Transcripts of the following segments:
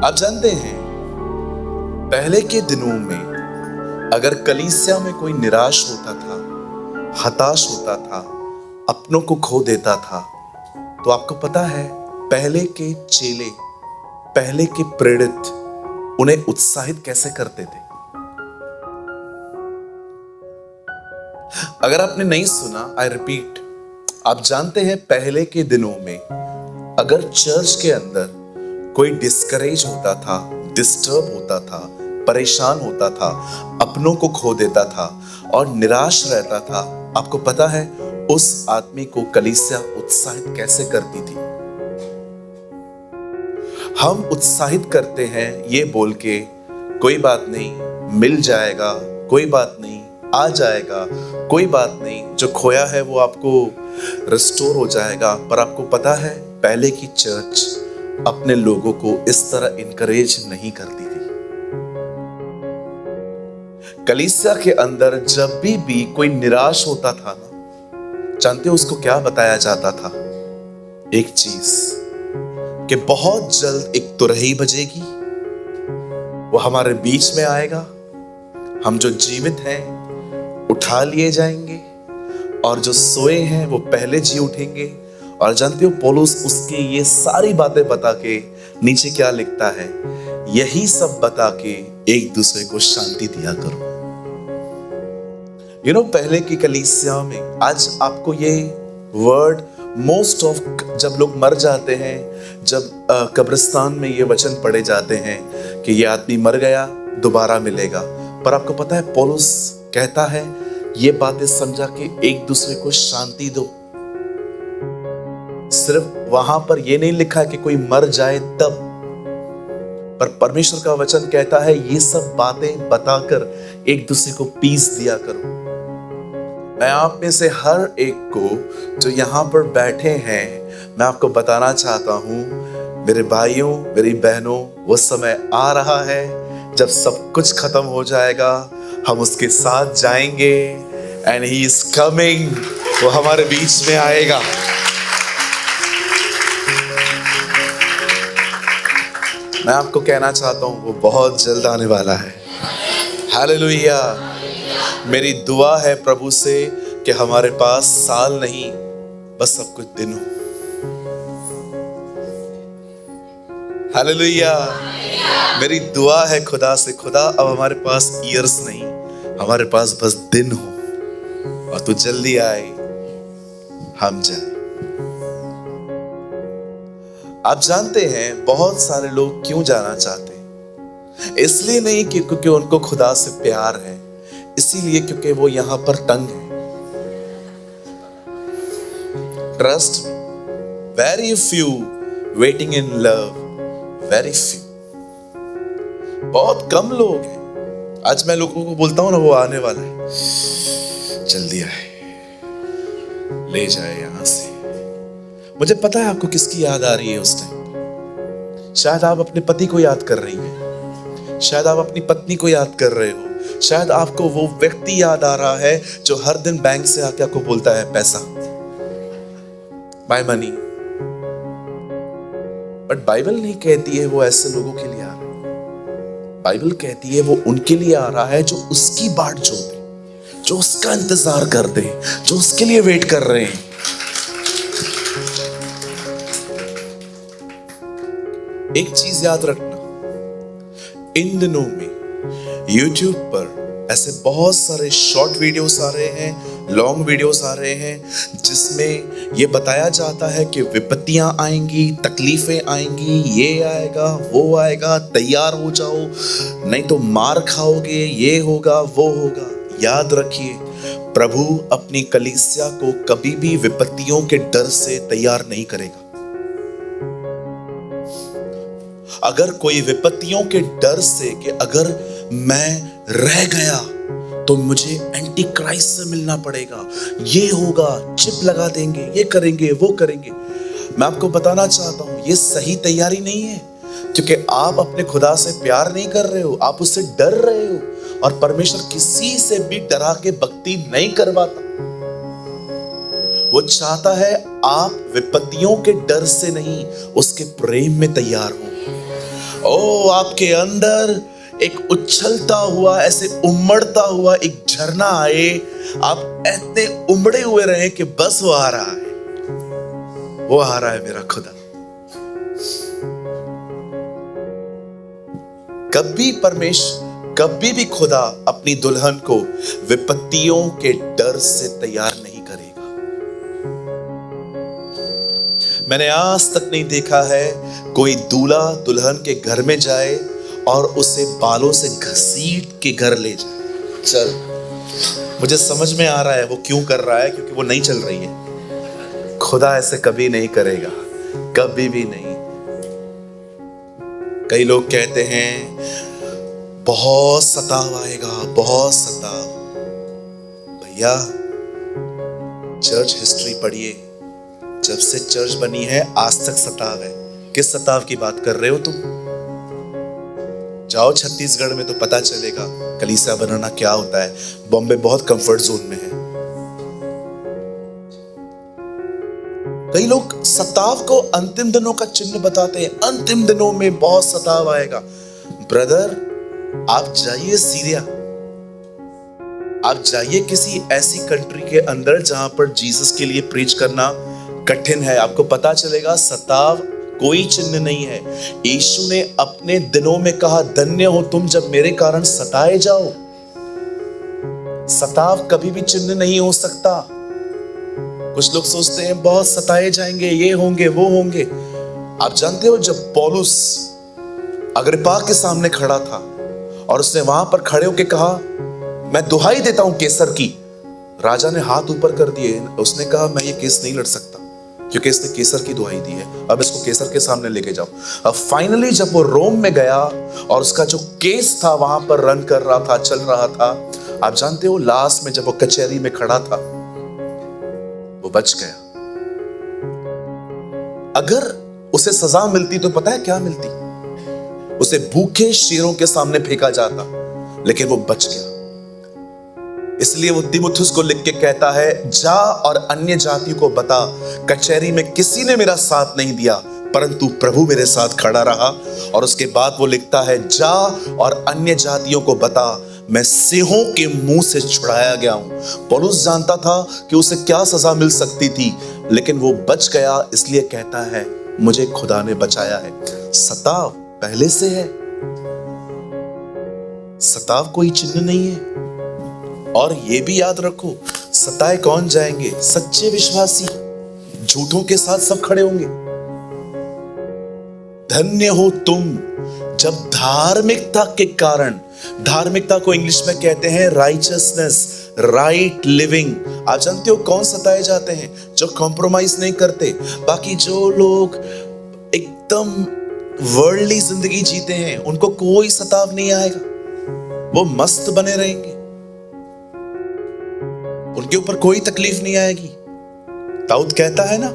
आप जानते हैं, पहले के दिनों में अगर कलीसिया में कोई निराश होता था, हताश होता था, अपनों को खो देता था, तो आपको पता है पहले के चेले, पहले के प्रेरित उन्हें उत्साहित कैसे करते थे? अगर आपने नहीं सुना, आई रिपीट, आप जानते हैं पहले के दिनों में अगर चर्च के अंदर कोई डिस्करेज होता था, डिस्टर्ब होता था, परेशान होता था, अपनों को खो देता था और निराश रहता था, आपको पता है उस आदमी को कलीसिया उत्साहित कैसे करती थी? हम उत्साहित करते हैं ये बोल के, कोई बात नहीं, मिल जाएगा, कोई बात नहीं, आ जाएगा, कोई बात नहीं, जो खोया है वो आपको रिस्टोर हो जाएगा। पर आपको पता है पहले की चर्च अपने लोगों को इस तरह इनकरेज नहीं करती थी। कलीसिया के अंदर जब भी कोई निराश होता था ना, जानते हो उसको क्या बताया जाता था? एक चीज कि बहुत जल्द एक तुरही बजेगी, वो हमारे बीच में आएगा, हम जो जीवित हैं उठा लिए जाएंगे और जो सोए हैं वो पहले जी उठेंगे। और जानते हो पौलुस उसकी ये सारी बातें बता के नीचे क्या लिखता है? यही सब बता के एक दूसरे को शांति दिया करो। पहले की कलीसिया में आज आपको ये वर्ड मोस्ट ऑफ, जब लोग मर जाते हैं, जब कब्रिस्तान में ये वचन पढ़े जाते हैं कि ये आदमी मर गया, दोबारा मिलेगा, पर आपको पता है पौलुस कहता है ये बातें समझा के एक दूसरे को शांति दो। सिर्फ वहां पर ये नहीं लिखा है कि कोई मर जाए तब, पर परमेश्वर का वचन कहता है ये सब बातें बताकर एक दूसरे को पीस दिया करो। मैं आप में से हर एक को जो यहाँ पर बैठे हैं, मैं आपको बताना चाहता हूँ, मेरे भाइयों, मेरी बहनों, वो समय आ रहा है जब सब कुछ खत्म हो जाएगा, हम उसके साथ जाएंगे। एंड ही इज कमिंग, वो हमारे बीच में आएगा। मैं आपको कहना चाहता हूं वो बहुत जल्द आने वाला है। हालेलुया। मेरी दुआ है प्रभु से कि हमारे पास साल नहीं, बस सब कुछ दिन हो। हालेलुया। मेरी दुआ है खुदा से, खुदा अब हमारे पास ईयर्स नहीं, हमारे पास बस दिन हो और तू जल्दी आए, हम जाए। आप जानते हैं बहुत सारे लोग क्यों जाना चाहते हैं? इसलिए नहीं कि क्योंकि उनको खुदा से प्यार है, इसीलिए क्योंकि वो यहां पर तंग है। Trust, very few waiting in love, very few, बहुत कम लोग हैं। आज मैं लोगों को बोलता हूं ना वो आने वाला है, जल्दी आए, ले जाए यहां से। मुझे पता है आपको किसकी याद आ रही है उस टाइम। शायद आप अपने पति को याद कर रही हैं, शायद आप अपनी पत्नी को याद कर रहे हो, शायद आपको वो व्यक्ति याद आ रहा है जो हर दिन बैंक से आके आपको बोलता है पैसा, माय मनी। बट बाइबल नहीं कहती है वो ऐसे लोगों के लिए आ रहा है। बाइबल कहती है वो उनके लिए आ रहा है जो उसकी बाट जोते, जो उसका इंतजार करते हैं, जो उसके लिए वेट कर रहे हैं। एक चीज याद रखना, इन दिनों में YouTube पर ऐसे बहुत सारे शॉर्ट वीडियोस आ रहे हैं, लॉन्ग वीडियोस आ रहे हैं, जिसमें ये बताया जाता है कि विपत्तियां आएंगी, तकलीफें आएंगी, ये आएगा, वो आएगा, तैयार हो जाओ, नहीं तो मार खाओगे, ये होगा, वो होगा। याद रखिए, प्रभु अपनी कलीसिया को कभी भी विपत्तियों के डर से तैयार नहीं करेगा। अगर कोई विपत्तियों के डर से कि अगर मैं रह गया तो मुझे एंटी क्राइस्ट से मिलना पड़ेगा, ये होगा, चिप लगा देंगे, ये करेंगे, वो करेंगे, मैं आपको बताना चाहता हूं ये सही तैयारी नहीं है, क्योंकि आप अपने खुदा से प्यार नहीं कर रहे हो, आप उससे डर रहे हो। और परमेश्वर किसी से भी डरा के भक्ति नहीं करवाता। वो चाहता है आप विपत्तियों के डर से नहीं, उसके प्रेम में तैयार हो। ओ आपके अंदर एक उछलता हुआ, ऐसे उमड़ता हुआ एक झरना आए, आप ऐसे उमड़े हुए रहे कि बस वो आ रहा है, वो आ रहा है मेरा खुदा। कभी भी खुदा अपनी दुल्हन को विपत्तियों के डर से तैयार नहीं करेगा। मैंने आज तक नहीं देखा है कोई दूल्हा दुल्हन के घर में जाए और उसे बालों से घसीट के घर ले जाए। चल, मुझे समझ में आ रहा है वो क्यों कर रहा है, क्योंकि वो नहीं चल रही है। खुदा ऐसे कभी नहीं करेगा, कभी भी नहीं। कई लोग कहते हैं बहुत सताव आएगा, बहुत सताव। भैया चर्च हिस्ट्री पढ़िए, जब से चर्च बनी है आज तक सताव है। किस सताव की बात कर रहे हो तुम? जाओ छत्तीसगढ़ में तो पता चलेगा कलीसिया बनाना क्या होता है। बॉम्बे बहुत कंफर्ट जोन में है। कई लोग सताव को अंतिम दिनों का चिन्ह बताते हैं, अंतिम दिनों में बहुत सताव आएगा। ब्रदर, आप जाइए सीरिया, आप जाइए किसी ऐसी कंट्री के अंदर जहां पर जीसस के लिए प्रीच करना कठिन है, आपको पता चलेगा सताव कोई चिन्ह नहीं है। यीशु ने अपने दिनों में कहा, धन्य हो तुम जब मेरे कारण सताए जाओ। सताव कभी भी चिन्ह नहीं हो सकता। कुछ लोग सोचते हैं बहुत सताए जाएंगे, ये होंगे वो होंगे। आप जानते हो जब पौलुस अग्रिप्पा के सामने खड़ा था और उसने वहां पर खड़े होकर कहा, मैं दुहाई देता हूं कैसर की, राजा ने हाथ ऊपर कर दिए। उसने कहा, मैं ये केस नहीं लड़ सकता क्योंकि इसने केसर की दुहाई दी है, अब इसको केसर के सामने लेके जाओ। अब फाइनली जब वो रोम में गया और उसका जो केस था वहां पर रन कर रहा था, चल रहा था, आप जानते हो लास्ट में जब वो कचहरी में खड़ा था वो बच गया। अगर उसे सजा मिलती तो पता है क्या मिलती? उसे भूखे शेरों के सामने फेंका जाता, लेकिन वो बच गया। इसलिए वो तीमुथियुस को लिख के कहता है, जा और अन्य जातियों को बता, कचहरी में किसी ने मेरा साथ नहीं दिया परंतु प्रभु मेरे साथ खड़ा रहा। और उसके बाद वो लिखता है, जा और अन्य जातियों को बता, मैं सिंहों के मुंह से छुड़ाया गया हूं। पौलुस जानता था कि उसे क्या सजा मिल सकती थी, लेकिन वो बच गया, इसलिए कहता है मुझे खुदा ने बचाया है। सताव पहले से है, सताव कोई चिन्ह नहीं है। और ये भी याद रखो, सताए कौन जाएंगे? सच्चे विश्वासी। झूठों के साथ सब खड़े होंगे। धन्य हो तुम जब धार्मिकता के कारण, धार्मिकता को इंग्लिश में कहते हैं राइचसनेस, राइट लिविंग। आप जानते हो कौन सताए जाते हैं? जो कॉम्प्रोमाइज नहीं करते। बाकी जो लोग एकदम वर्ल्डली जिंदगी जीते हैं उनको कोई सताव नहीं आएगा, वो मस्त बने रहेंगे, उनके ऊपर कोई तकलीफ नहीं आएगी। दाऊद कहता है ना,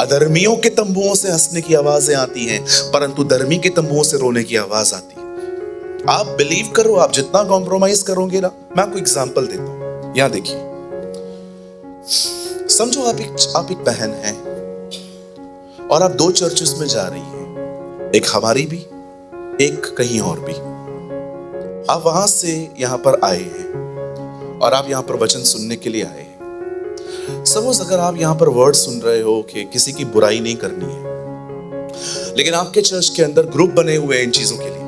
अधर्मियों के तंबुओं से हंसने की आवाजें आती हैं परंतु धर्मी के तंबुओं से रोने की आवाज आती है। आप बिलीव करो, आप जितना कॉम्प्रोमाइज करोगे ना, मैं आपको एग्जांपल देता हूं। यहां देखिए, समझो आप एक बहन हैं और आप दो चर्चेस में जा रही हैं, एक हमारी भी, एक कहीं और भी। आप वहां से यहां पर आए हैं और आप यहां पर वचन सुनने के लिए आए हैं। सपोज अगर आप यहां पर वर्ड सुन रहे हो कि किसी की बुराई नहीं करनी है, लेकिन आपके चर्च के अंदर ग्रुप बने हुए हैं इन चीजों के लिए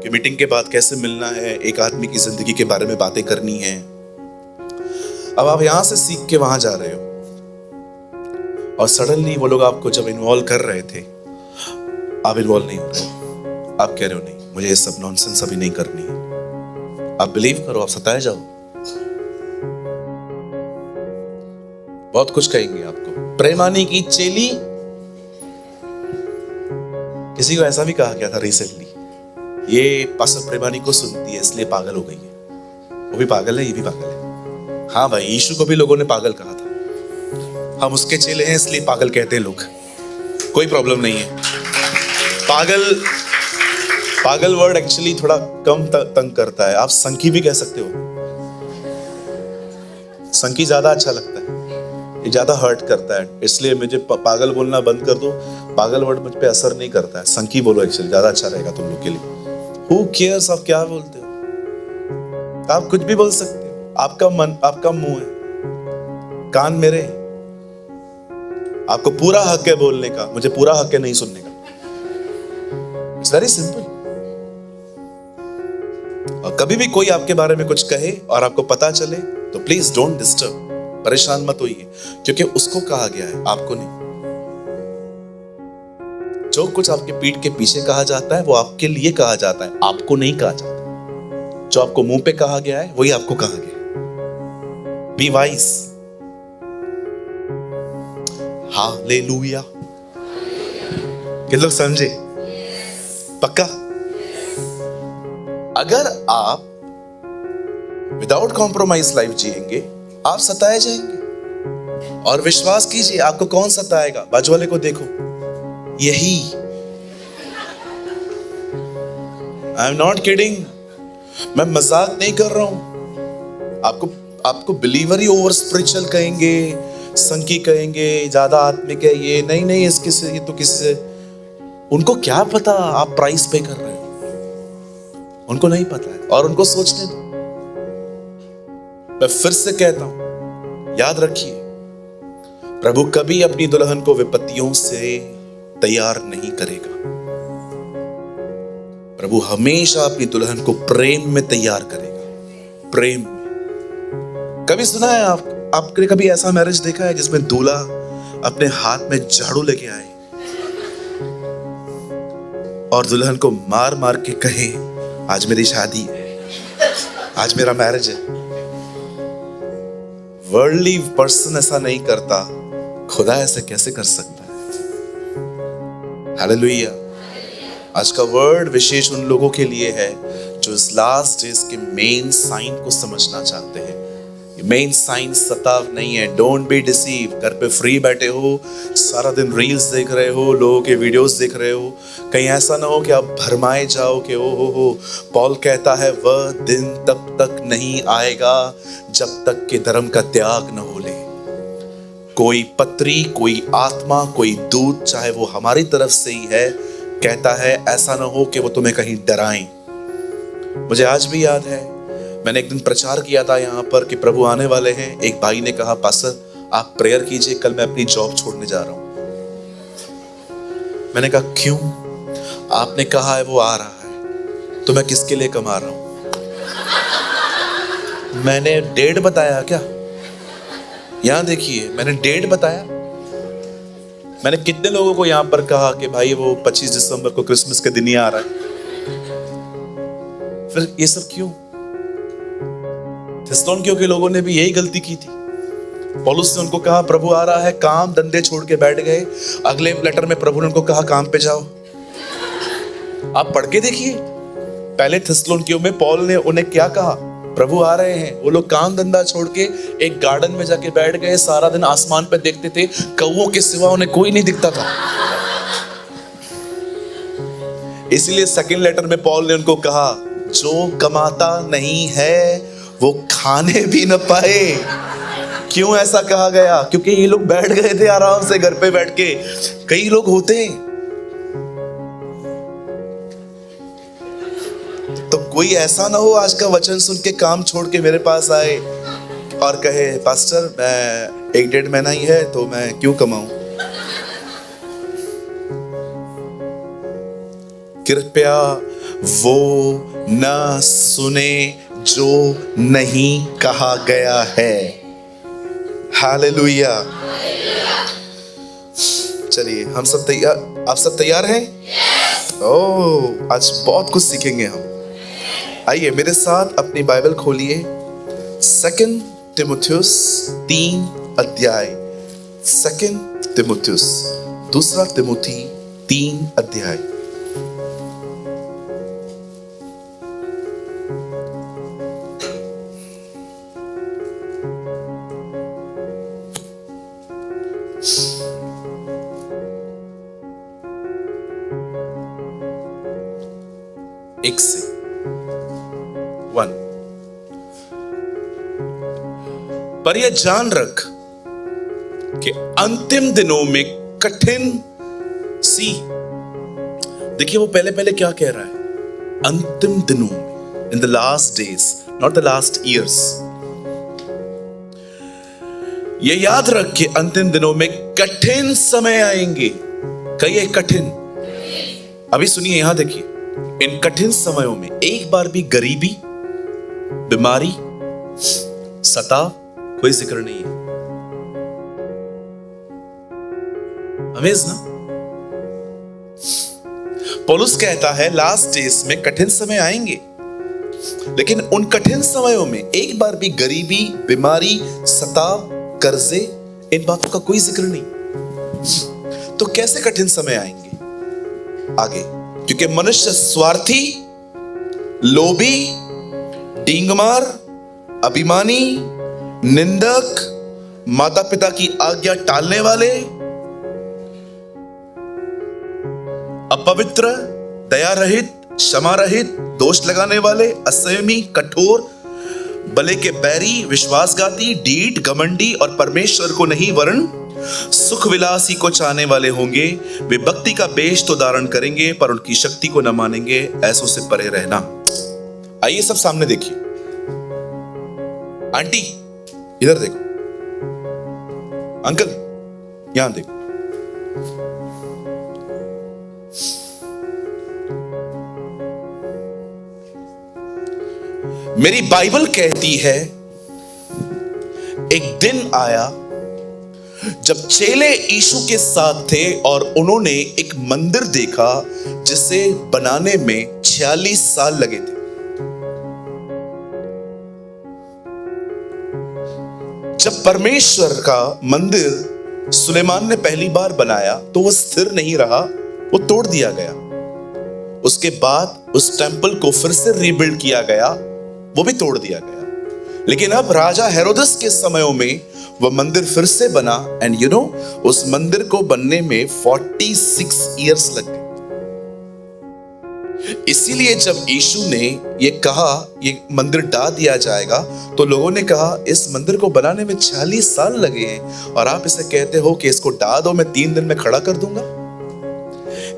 कि मीटिंग के बाद कैसे मिलना है, एक आदमी की जिंदगी के बारे में बातें करनी है। अब आप यहां से सीख के वहां जा रहे हो और सडनली वो लोग आपको जब इन्वॉल्व कर रहे थे, आप इन्वॉल्व नहीं हो रहे। आप कह रहे हो नहीं, मुझे ये सब नॉनसेंस अभी नहीं करनी है। आप बिलीव करो, आप सताए जाओ। बहुत कुछ कहेंगे आपको, प्रेमानी की चेली। किसी को ऐसा भी कहा गया था रिसेंटली, ये पास्टर प्रेमानी को सुनती है इसलिए पागल हो गई है। वो भी पागल है, ये भी पागल है। हाँ भाई, यीशु को भी लोगों ने पागल कहा था। हम उसके चेले हैं इसलिए पागल कहते हैं लोग, कोई प्रॉब्लम नहीं है। पागल वर्ड एक्चुअली थोड़ा कम तंग करता है। आप संकी भी कह सकते हो, संकी ज्यादा अच्छा लगता है। ये ज्यादा हर्ट करता है, इसलिए मुझे पागल बोलना बंद कर दो। पागल वर्ड मुझ पे असर नहीं करता है, संकी बोलो एक्चुअली ज्यादा अच्छा रहेगा तुम लोग के लिए। Who cares आप क्या बोलते हो? आप कुछ भी बोल सकते हो, आपका मन, आपका मुंह है, कान मेरे, आपको पूरा हक है बोलने का, मुझे पूरा हक है नहीं सुनने का। It's very simple. और कभी भी कोई आपके बारे में कुछ कहे और आपको पता चले तो प्लीज डोंट डिस्टर्ब, परेशान मत होइए, क्योंकि उसको कहा गया है, आपको नहीं। जो कुछ आपके पीठ के पीछे कहा जाता है वो आपके लिए कहा जाता है, आपको नहीं कहा जाता। जो आपको मुंह पे कहा गया है वही आपको कहा गया। Be wise. हालेलुया। कितने लोग समझे? पक्का? अगर आप विदाउट कॉम्प्रोमाइज लाइफ जिएंगे, आप सताए जाएंगे। और विश्वास कीजिए, आपको कौन सताएगा? बाजू वाले को देखो, यही। आई एम नॉट किडिंग, मैं मजाक नहीं कर रहा हूं। आपको बिलीवर ही ओवर स्पिरिचुअल कहेंगे, संकी कहेंगे, ज्यादा आत्मिक है, ये नहीं नहीं, इसके से ये तो किससे, उनको क्या पता आप प्राइस पे कर रहे हो, उनको नहीं पता है, और उनको सोचने दो। मैं फिर से कहता हूं, याद रखिए, प्रभु कभी अपनी दुल्हन को विपत्तियों से तैयार नहीं करेगा। प्रभु हमेशा अपनी दुल्हन को प्रेम में तैयार करेगा, प्रेम में। कभी सुना है आपने कभी ऐसा मैरिज देखा है जिसमें दूल्हा अपने हाथ में झाड़ू लेके आए और दुल्हन को मार मार के कहे, आज मेरी शादी है, आज मेरा मैरिज है? वर्ल्डली पर्सन ऐसा नहीं करता, खुदा ऐसा कैसे कर सकता है? हालेलुया। आज का वर्ड विशेष उन लोगों के लिए है जो इस लास्ट डेज के मेन साइन को समझना चाहते हैं। ये मेन साइन सताव नहीं है। Don't be deceive. घर पे फ्री बैठे हो, सारा दिन रील्स देख रहे हो, लोगों के वीडियोस देख रहे हो, कहीं ऐसा ना हो कि आप भरमाए जाओ कि ओ हो। पॉल कहता है, वह दिन तब तक नहीं आएगा जब तक कि धर्म का त्याग न हो ले। कोई पत्री, कोई आत्मा, कोई दूत, चाहे वो हमारी तरफ से ही है, कहता है ऐसा ना हो कि वो तुम्हें कहीं डराएं। मुझे आज भी याद है, मैंने एक दिन प्रचार किया था यहाँ पर कि प्रभु आने वाले हैं। एक भाई ने कहा, पास्टर आप प्रेयर कीजिए, कल मैं अपनी जॉब छोड़ने जा रहा हूं। मैंने कहा क्यों? आपने कहा है वो आ रहा है, तो मैं किसके लिए कमा रहा हूं? मैंने डेट बताया क्या? यहां देखिए, मैंने डेट बताया। मैंने कितने लोगों को यहां पर कहा कि भाई वो 25 दिसंबर को क्रिसमस के दिन ही आ रहा है। फिर ये सब क्यों? थिस्सलुनीकियों के लोगों ने भी यही गलती की थी। पौलुस ने उनको कहा प्रभु आ रहा है, काम धंधे छोड़ के बैठ गए। अगले लेटर में प्रभु ने उनको कहा काम पे जाओ। आप पढ़ के देखिए, पहले थिस्सलुनीकियों में पौल ने उन्हें क्या कहा, प्रभु आ रहे हैं। वो लोग काम धंधा छोड़ के एक गार्डन में जाके बैठ गए, सारा दिन आसमान पे देखते थे, कौवों के सिवा उन्हें कोई नहीं दिखता था। इसीलिए सेकंड लेटर में पौल ने उनको कहा, जो कमाता नहीं है वो खाने भी न पाए। क्यों ऐसा कहा गया? क्योंकि ये लोग बैठ गए थे आराम से घर पे बैठ के। कई लोग होते हैं, तो कोई ऐसा ना हो आज का वचन सुन के काम छोड़ के मेरे पास आए और कहे पास्टर मैं 1-1.5 महीना ही है तो मैं क्यों कमाऊं। कृपया वो न सुने जो नहीं कहा गया है। हालेलुया। चलिए हम सब तैयार, आप सब तैयार हैं? ओह, आज बहुत कुछ सीखेंगे हम। आइए मेरे साथ अपनी बाइबल खोलिए, 2 तिमुथियुस 3 अध्याय। 2 तिमुथियुस, 2 तिमुथी 3 अध्याय। एक से 1। पर यह जान रख कि अंतिम दिनों में कठिन सी, देखिए वो पहले पहले क्या कह रहा है, अंतिम दिनों में, in the last days, not the last years. ये याद रख के अंतिम दिनों में कठिन समय आएंगे। कहिए कठिन। अभी सुनिए, यहां देखिए, इन कठिन समयों में एक बार भी गरीबी, बीमारी, सताव, कोई जिक्र नहीं है। अमेज ना। पौलुस कहता है लास्ट डेज में कठिन समय आएंगे, लेकिन उन कठिन समयों में एक बार भी गरीबी, बीमारी, सताव, कर्जे, इन बातों का कोई जिक्र नहीं। तो कैसे कठिन समय आएंगे आगे? क्योंकि मनुष्य स्वार्थी, लोभी, डींगमार, अभिमानी, निंदक, माता पिता की आज्ञा टालने वाले, अपवित्र, दया रहित, क्षमा रहित, दोष लगाने वाले, असंयमी, कठोर, भले के बैरी, विश्वासघाती, ढीठ, घमंडी और परमेश्वर को नहीं वरन सुख विलासी को चाहने वाले होंगे। वे भक्ति का वेश तो धारण करेंगे पर उनकी शक्ति को न मानेंगे। ऐसों से परे रहना। आइए सब सामने देखिए। आंटी इधर देखो, अंकल यहां देखो। मेरी बाइबल कहती है एक दिन आया जब चेले यीशु के साथ थे और उन्होंने एक मंदिर देखा जिसे बनाने में 46 साल लगे थे। जब परमेश्वर का मंदिर सुलेमान ने पहली बार बनाया तो वह स्थिर नहीं रहा, वो तोड़ दिया गया। उसके बाद उस टेंपल को फिर से रीबिल्ड किया गया, वो भी तोड़ दिया गया। लेकिन अब राजा हेरोदस के समयों में वह मंदिर फिर से बना। एंड यू नो, उस मंदिर को बनने में 46 इयर्स लग गए। इसीलिए जब यीशु ने ये कहा ये मंदिर ढा दिया जाएगा, तो लोगों ने कहा इस मंदिर को बनाने में 46 साल लगे हैं और आप इसे कहते हो कि इसको ढा दो, मैं 3 दिन में खड़ा कर दूंगा।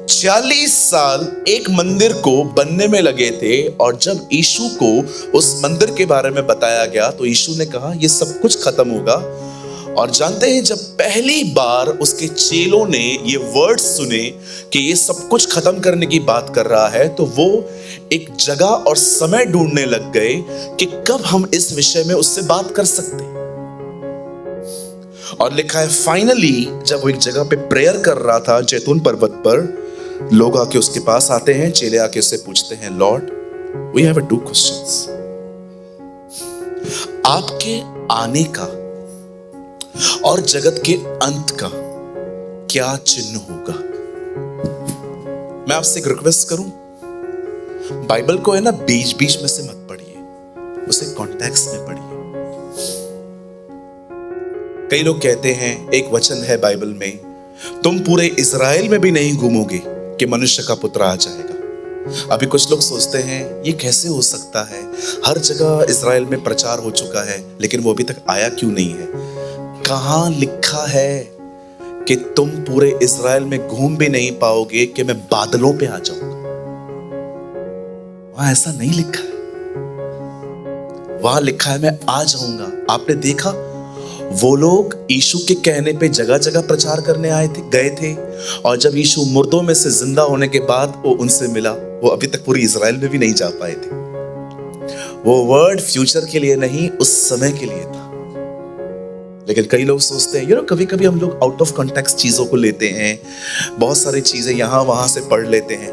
40 साल एक मंदिर को बनने में लगे थे। और जब यीशु को उस मंदिर के बारे में बताया गया तो यीशु ने कहा यह सब कुछ खत्म होगा। और जानते हैं, जब पहली बार उसके चेलों ने ये वर्ड्स सुने कि ये सब कुछ खत्म करने की बात कर रहा है, तो वो एक जगह और समय ढूंढने लग गए कि कब हम इस विषय में उससे बात कर सकते हैं। और लिखा है फाइनली जब वो एक जगह पे प्रेयर कर रहा था जैतून पर्वत पर, लोग आके उसके पास आते हैं, चेले आके उससे पूछते हैं, लॉर्ड वी हैव 2 क्वेश्चंस। आपके आने का और जगत के अंत का क्या चिन्ह होगा? मैं आपसे एक रिक्वेस्ट करूं, बाइबल को है ना बीच बीच में से मत पढ़िए, उसे कॉन्टेक्स्ट में पढ़िए। कई लोग कहते हैं एक वचन है बाइबल में, तुम पूरे इज़राइल में भी नहीं घूमोगे कि मनुष्य का पुत्र आ जाएगा। अभी कुछ लोग सोचते हैं ये कैसे हो सकता है, हर जगह इज़राइल में प्रचार हो चुका है लेकिन वो अभी तक आया क्यों नहीं है? कहां लिखा है कि तुम पूरे इज़राइल में घूम भी नहीं पाओगे कि मैं बादलों पे आ जाऊंगा? वहां ऐसा नहीं लिखा है। वहां लिखा है मैं आ जाऊंगा। आपने देखा वो लोग यीशु के कहने पे जगह जगह प्रचार करने गए थे, और जब यीशु मुर्दों में से जिंदा होने के बाद वो उनसे मिला, वो अभी तक पूरी इज़राइल में भी नहीं जा पाए थे। वो वर्ड फ्यूचर के लिए नहीं, उस समय के लिए था। लेकिन कई लोग सोचते हैं कभी कभी हम लोग आउट ऑफ कॉन्टेक्स्ट चीजों को लेते हैं, बहुत सारी चीजें यहां वहां से पढ़ लेते हैं।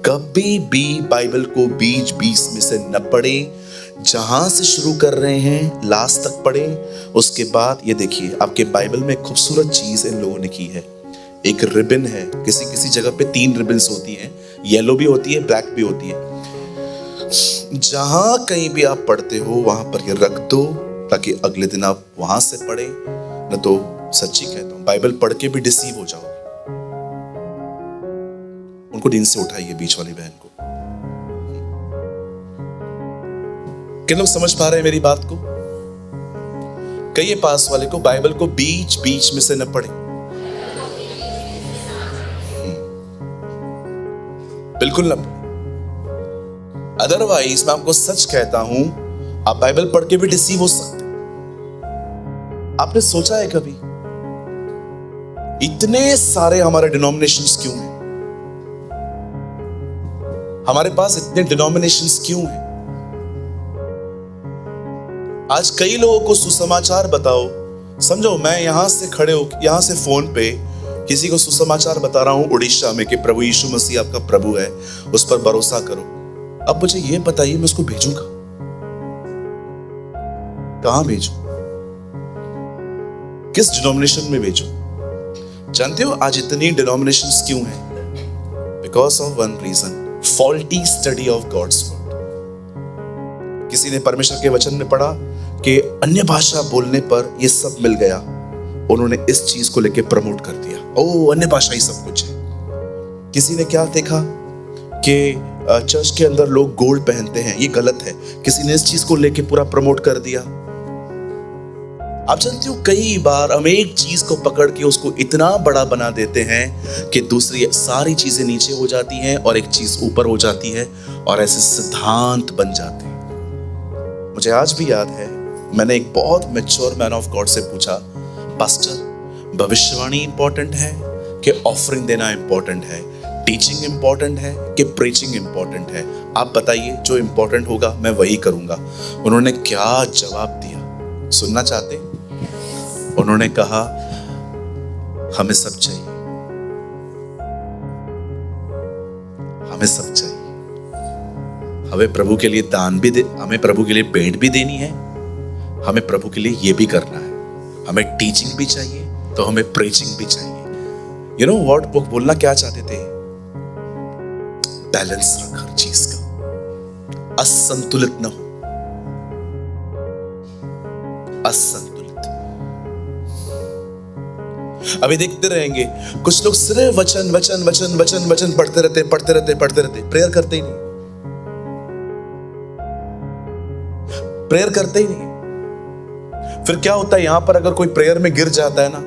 कभी भी बाइबल को बीच बीच में से न पढ़े, जहां से शुरू कर रहे हैं लास्ट तक पढ़े। उसके बाद ये देखिए, आपके बाइबल में खूबसूरत चीज इन लोगों ने की है। एक रिबन है, किसी किसी जगह पे 3 रिबन्स होती हैं, येलो भी होती है, ब्लैक भी होती है। जहां कहीं भी आप पढ़ते हो वहां पर ये रख दो ताकि अगले दिन आप वहां से पढ़े। न तो सच्ची कहता हूं बाइबल पढ़ के भी डिसीव हो जाओगे। उनको नींद से उठाइए, बीच वाली बहन को। किन लोग समझ पा रहे हैं मेरी बात को? कहिए पास वाले को, बाइबल को बीच बीच में से न पढ़े। बिल्कुल न पढ़े। अदरवाइज मैं आपको सच कहता हूं, आप बाइबल पढ़ के भी डिसीव हो सकते। आपने सोचा है कभी इतने सारे हमारे डिनोमिनेशंस क्यों हैं? हमारे पास इतने डिनोमिनेशंस क्यों हैं? आज कई लोगों को सुसमाचार बताओ, समझो मैं यहां से खड़े हो, यहां से फोन पे किसी को सुसमाचार बता रहा हूं उड़ीसा में कि प्रभु यीशु मसीह आपका प्रभु है, उस पर भरोसा करो। अब मुझे यह बताइए मैं उसको भेजूंगा कहां भेजूं? किस डिनोमिनेशन में भेजूं? जानते हो आज इतनी डिनोमिनेशंस क्यों हैं? Because of one reason, faulty study of God's word. किसी ने परमेश्वर के वचन में पढ़ा कि अन्य भाषा बोलने पर यह सब मिल गया, उन्होंने इस चीज को लेके प्रमोट कर दिया, ओ अन्य भाषा ही सब कुछ है। किसी ने क्या देखा कि चर्च के अंदर लोग गोल्ड पहनते हैं, ये गलत है, किसी ने इस चीज को लेके पूरा प्रमोट कर दिया। आप जानते हो कई बार हम एक चीज को पकड़ के उसको इतना बड़ा बना देते हैं कि दूसरी सारी चीजें नीचे हो जाती हैं और एक चीज ऊपर हो जाती है और ऐसे सिद्धांत बन जाते हैं। मुझे आज भी याद है, मैंने एक बहुत मैच्योर मैन ऑफ गॉड से पूछा, पास्टर भविष्यवाणी इंपॉर्टेंट है कि ऑफरिंग देना इंपॉर्टेंट है, टीचिंग इंपॉर्टेंट है कि प्रीचिंग इंपॉर्टेंट है? आप बताइए, जो इंपॉर्टेंट होगा मैं वही करूंगा। उन्होंने क्या जवाब दिया, सुनना चाहते? उन्होंने कहा हमें सब चाहिए, हमें सब चाहिए। हमें प्रभु के लिए दान भी हमें प्रभु के लिए भेंट भी देनी है, हमें प्रभु के लिए ये भी करना है, हमें टीचिंग भी चाहिए तो हमें प्रीचिंग भी चाहिए। यू नो व्हाट, वो बोलना क्या चाहते थे? बैलेंस रख हर चीज का, असंतुलित न हो, असंतुलित। अभी देखते रहेंगे कुछ लोग सिर्फ वचन वचन वचन वचन वचन पढ़ते रहते प्रेयर करते ही नहीं, प्रेयर करते ही नहीं। फिर क्या होता है, यहां पर अगर कोई प्रेयर में गिर जाता है ना,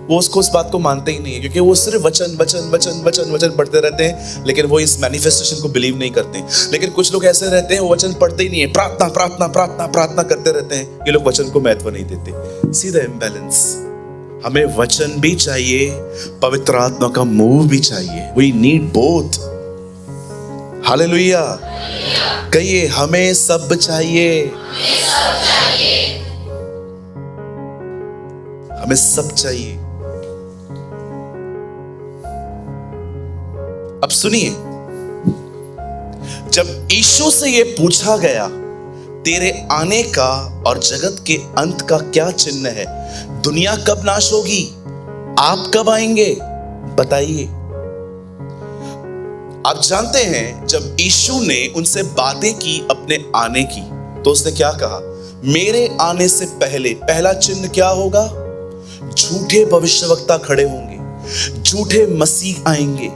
वो उसको उस बात को मानते ही नहीं है, क्योंकि वो सिर्फ वचन वचन वचन वचन वचन पढ़ते रहते हैं, लेकिन वो इस मैनिफेस्टेशन को बिलीव नहीं करते। लेकिन कुछ लोग ऐसे रहते हैं, वो वचन पढ़ते ही नहीं है, प्रार्थना प्रार्थना प्रार्थना प्रार्थना करते रहते हैं, ये लोग वचन को महत्व नहीं देते। See the imbalance. हमें वचन भी चाहिए, पवित्र आत्मा का मूव भी चाहिए। We need both. हालेलुया। कहिए हमें सब चाहिए, हमें सब चाहिए। अब सुनिए, जब यीशु से यह पूछा गया तेरे आने का और जगत के अंत का क्या चिन्ह है, दुनिया कब नाश होगी, आप कब आएंगे, बताइए। आप जानते हैं जब यीशु ने उनसे बातें की अपने आने की, तो उसने क्या कहा? मेरे आने से पहले पहला चिन्ह क्या होगा? झूठे भविष्यवक्ता खड़े होंगे, झूठे मसीह आएंगे।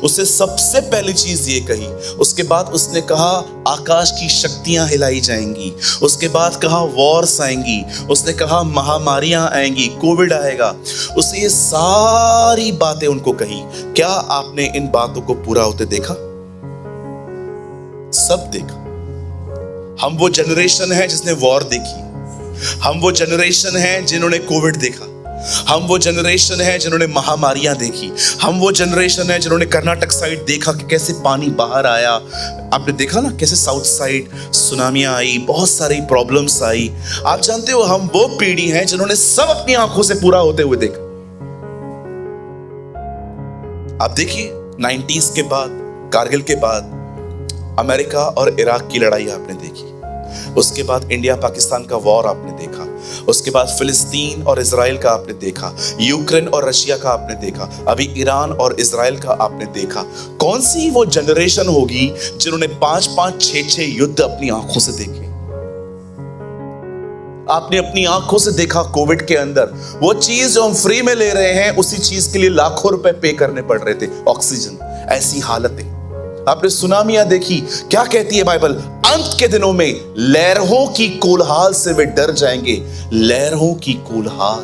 उसने सबसे पहली चीज ये कही। उसके बाद उसने कहा आकाश की शक्तियां हिलाई जाएंगी। उसके बाद कहा वॉर्स आएंगी। उसने कहा महामारियां आएंगी, कोविड आएगा। उसने ये सारी बातें उनको कही। क्या आपने इन बातों को पूरा होते देखा? सब देखा। हम वो जनरेशन है जिसने वॉर देखी, हम वो जनरेशन है जिन्होंने कोविड देखा, हम वो जनरेशन है जिन्होंने महामारियां देखी, हम वो जनरेशन है जिन्होंने कर्नाटक साइड देखा कि कैसे पानी बाहर आया। आपने देखा ना कैसे साउथ साइड सुनामियां आई, बहुत सारी प्रॉब्लम्स आई। आप जानते हो हम वो पीढ़ी है जिन्होंने सब अपनी आंखों से पूरा होते हुए देखा। आप देखिए 90s के बाद, कारगिल के बाद अमेरिका और इराक की लड़ाई आपने देखी, उसके बाद इंडिया पाकिस्तान का वॉर आपने देखा, उसके बाद फिलिस्तीन और इजराइल का आपने देखा, यूक्रेन और रशिया का आपने देखा, अभी ईरान और इजराइल का आपने देखा। कौन सी वो जनरेशन होगी जिन्होंने 5-5, 6-6 युद्ध अपनी आंखों से देखे? आपने अपनी आंखों से देखा कोविड के अंदर वो चीज जो हम फ्री में ले रहे हैं, उसी चीज के लिए लाखों रुपए पे करने पड़ रहे थे। ऑक्सीजन, ऐसी हालतें। आपने सुनामियां देखी, क्या कहती है बाइबल? अंत के दिनों में लहरों की कोलाहल से वे डर जाएंगे। लहरों की कोलाहल,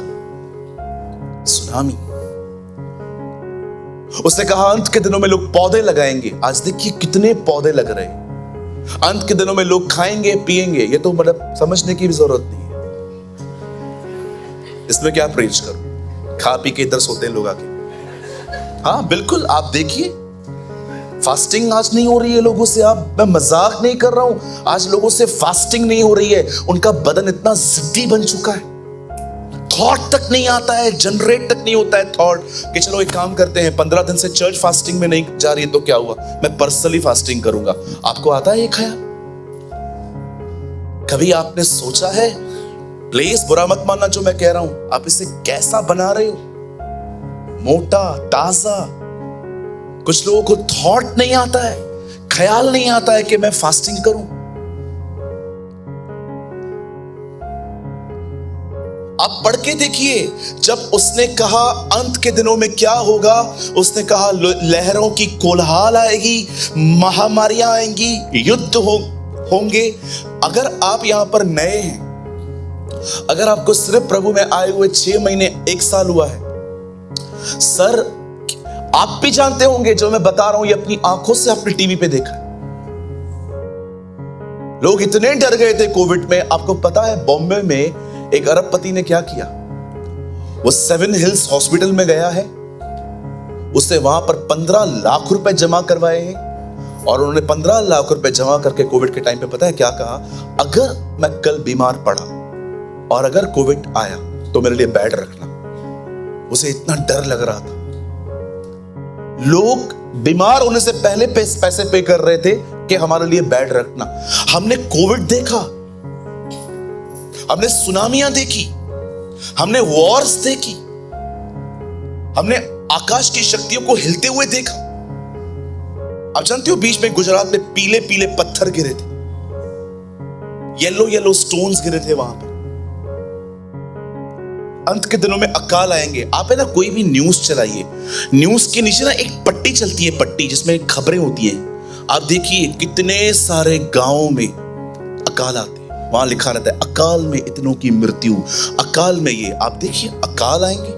सुनामी। उसने कहा अंत के दिनों में लोग पौधे लगाएंगे। आज देखिए कितने पौधे लग रहे हैं। अंत के दिनों में लोग खाएंगे पिएंगे। ये तो मतलब समझने की भी जरूरत नहीं है। इसमें क्या प्रीच करूं? खा पी के इधर सोते हैं लोग आके। हाँ बिल्कुल, आप देखिए फास्टिंग आज नहीं हो रही है लोगों से। मैं मजाक नहीं कर रहा हूं। आज लोगों से फास्टिंग नहीं हो रही है। उनका बदन इतना जिद्दी बन चुका है, थॉट तक नहीं आता है, जनरेट तक नहीं होता है थॉट कि चलो एक काम करते हैं, 15 दिन से चर्च फास्टिंग में नहीं जा रही है तो क्या हुआ, मैं पर्सनली फास्टिंग करूंगा। आपको आता है ये ख्याल? कभी आपने सोचा है, प्लीज बुरा मत मानना जो मैं कह रहा हूं, आप इसे कैसा बना रहे हो? मोटा ताजा। कुछ लोगों को थॉट नहीं आता है, ख्याल नहीं आता है कि मैं फास्टिंग करूं। आप पढ़ के देखिए, जब उसने कहा अंत के दिनों में क्या होगा, उसने कहा लहरों की कोलाहल आएगी, महामारियां आएंगी, युद्ध होंगे। अगर आप यहां पर नए हैं, अगर आपको सिर्फ प्रभु में आए हुए 6 महीने 1 साल हुआ है, सर आप भी जानते होंगे जो मैं बता रहा हूं, ये अपनी आंखों से अपनी टीवी पे देखा। लोग इतने डर गए थे कोविड में। आपको पता है बॉम्बे में एक अरबपति ने क्या किया? वो 7 हिल्स हॉस्पिटल में गया है, उसने वहां पर 15 लाख रुपए जमा करवाए हैं और उन्होंने 15 लाख रुपए जमा करके कोविड के टाइम पे पता है क्या कहा? अगर मैं कल बीमार पड़ा और अगर कोविड आया तो मेरे लिए बेड रखना। उसे इतना डर लग रहा था। लोग बीमार होने से पहले पैसे पे कर रहे थे कि हमारे लिए बेड रखना। हमने कोविड देखा, हमने सुनामियां देखी, हमने वॉर्स देखी, हमने आकाश की शक्तियों को हिलते हुए देखा। आप जानते हो बीच में गुजरात में पीले पीले पत्थर गिरे थे, येलो येलो स्टोन्स गिरे थे वहां पर। अंत के दिनों में अकाल आएंगे। आप है ना कोई भी न्यूज चलाइए, न्यूज के नीचे ना एक पट्टी चलती है, पट्टी जिसमें खबरें होती हैं। आप देखिए कितने सारे गांवों में अकाल आते हैं, वहां लिखा रहता है अकाल में इतनों की मृत्यु, अकाल में ये। आप देखिए अकाल आएंगे।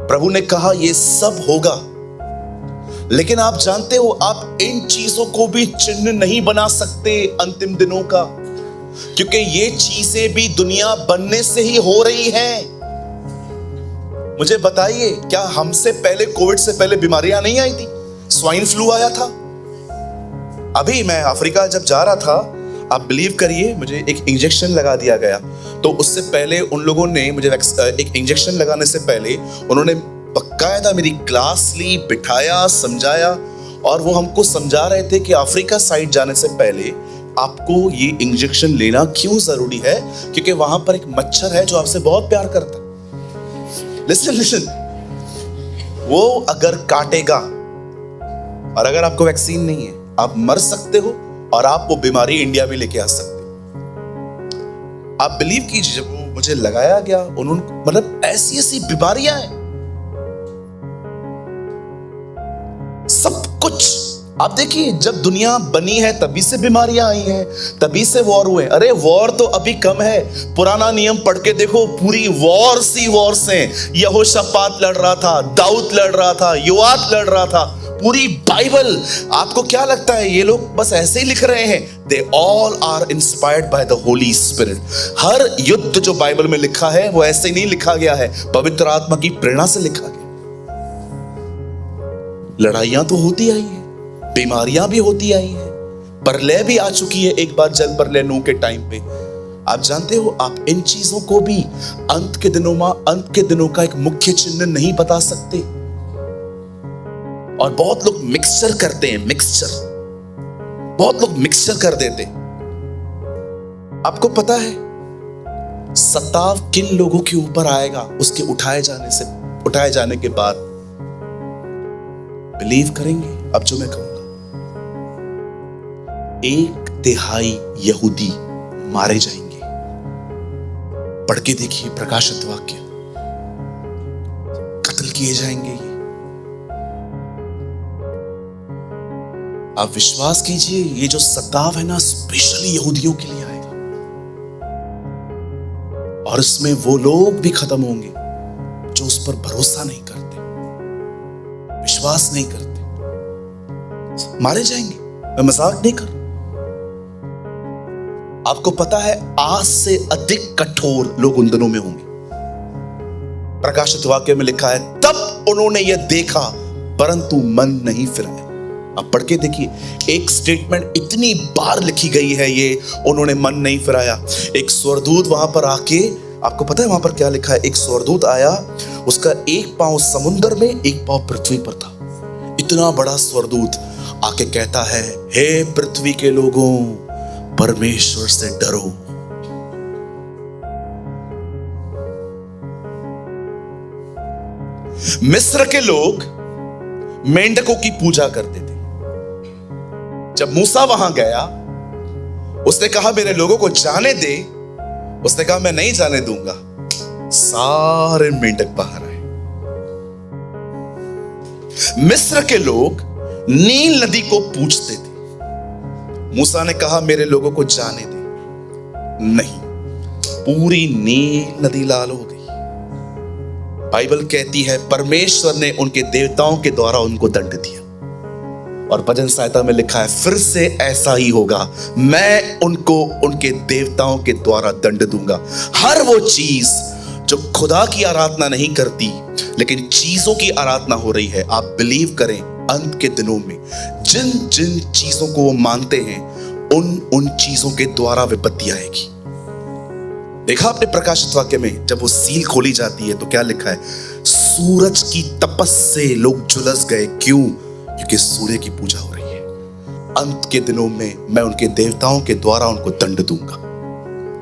प्रभु ने कहा ये सब होगा, लेकिन आप जानते हो आप इन चीजों को भी चिन्ह नहीं बना सकते अंतिम दिनों का, क्योंकि ये चीजें भी दुनिया बनने से ही हो रही हैं। मुझे बताइए, क्या हमसे पहले कोविड से पहले बीमारियां नहीं आई थी? स्वाइन फ्लू आया था। अभी मैं अफ्रीका जब जा रहा था, आप बिलीव करिए, मुझे एक इंजेक्शन लगा दिया गया। तो उससे पहले उन लोगों ने मुझे एक इंजेक्शन लगाने से पहले उन्होंने बकायदा मेरी क्लास ली, बिठाया, समझाया, और वो हमको समझा रहे थे कि अफ्रीका साइड जाने से पहले आपको ये इंजेक्शन लेना क्यों जरूरी है, क्योंकि वहां पर एक मच्छर है जो आपसे बहुत प्यार करता है। लिसन, वो अगर काटेगा और अगर आपको वैक्सीन नहीं है, आप मर सकते हो और आप वो बीमारी इंडिया भी लेके आ सकते हो। आप बिलीव कीजिए, जब वो मुझे लगाया गया, उन्होंने मतलब ऐसी ऐसी बीमारियां हैं, सब कुछ। आप देखिए, जब दुनिया बनी है तभी से बीमारियां आई हैं, तभी से वॉर हुए। अरे वॉर तो अभी कम है, पुराना नियम पढ़ के देखो, पूरी वॉर्स ही वॉर्स हैं। यहोशापात लड़ रहा था, दाऊद लड़ रहा था, योआब लड़ रहा था, पूरी बाइबल। आपको क्या लगता है ये लोग बस ऐसे ही लिख रहे हैं? They all are inspired by the holy spirit. हर युद्ध जो बाइबल में लिखा है वो ऐसे नहीं लिखा गया है, पवित्र आत्मा की प्रेरणा से लिखा गया। लड़ाइयां तो होती आई है, बीमारियां भी होती आई हैं, प्रलय भी आ चुकी है एक बार, जल प्रलय नूह के टाइम पे। आप जानते हो, आप इन चीजों को भी अंत के दिनों का एक मुख्य चिन्ह नहीं बता सकते। और बहुत लोग मिक्सचर करते हैं, बहुत लोग मिक्सचर कर देते। आपको पता है सताव किन लोगों के ऊपर आएगा उसके उठाए जाने के बाद? बिलीव करेंगे अब जो मैं कहूंगा? 1/3 यहूदी मारे जाएंगे। पढ़ के देखिए प्रकाशित वाक्य, कत्ल किए जाएंगे। आप विश्वास कीजिए, ये जो सताव है ना, स्पेशली यहूदियों के लिए आएगा, और इसमें वो लोग भी खत्म होंगे जो उस पर भरोसा नहीं करते, विश्वास नहीं करते, मारे जाएंगे। मैं मजाक नहीं कर रहा। आपको पता है, आज से अधिक कठोर लोग उन दिनों में होंगे। प्रकाशित वाक्य में लिखा है, तब उन्होंने यह देखा परंतु मन नहीं फिराया। आप पढ़ के देखिए, एक स्टेटमेंट इतनी बार लिखी गई है, ये उन्होंने मन नहीं फिराया। एक स्वर्गदूत वहां पर आके, आपको पता है वहां पर क्या लिखा है? एक स्वर्गदूत आया, उसका एक पांव समुद्र में, एक पांव पृथ्वी पर था। इतना बड़ा स्वर्गदूत आके कहता है, हे पृथ्वी के लोगों, परमेश्वर से डरो। मिस्र के लोग मेंढकों की पूजा करते थे। जब मूसा वहां गया, उसने कहा मेरे लोगों को जाने दे। उसने कहा मैं नहीं जाने दूंगा। सारे मेंढक बाहर आए। मिस्र के लोग नील नदी को पूजते थे। मूसा ने कहा मेरे लोगों को जाने दे। नहीं, पूरी नील नदी लाल हो गई। बाइबल कहती है परमेश्वर ने उनके देवताओं के द्वारा उनको दंड दिया, और भजन सहायता में लिखा है फिर से ऐसा ही होगा, मैं उनको उनके देवताओं के द्वारा दंड दूंगा। हर वो चीज जो खुदा की आराधना नहीं करती लेकिन चीजों की आराधना हो रही है, आप बिलीव करें, अंत के दिनों में जिन जिन चीजों को वो मानते हैं, उन चीजों के द्वारा विपत्ति आएगी। देखा आपने प्रकाशित वाक्य में, जब वो सील खोली जाती है तो क्या लिखा है? सूरज की तपस से लोग झुलस गए। क्यों? क्योंकि सूर्य की पूजा हो रही है। अंत के दिनों में मैं उनके देवताओं के द्वारा उनको दंड दूंगा।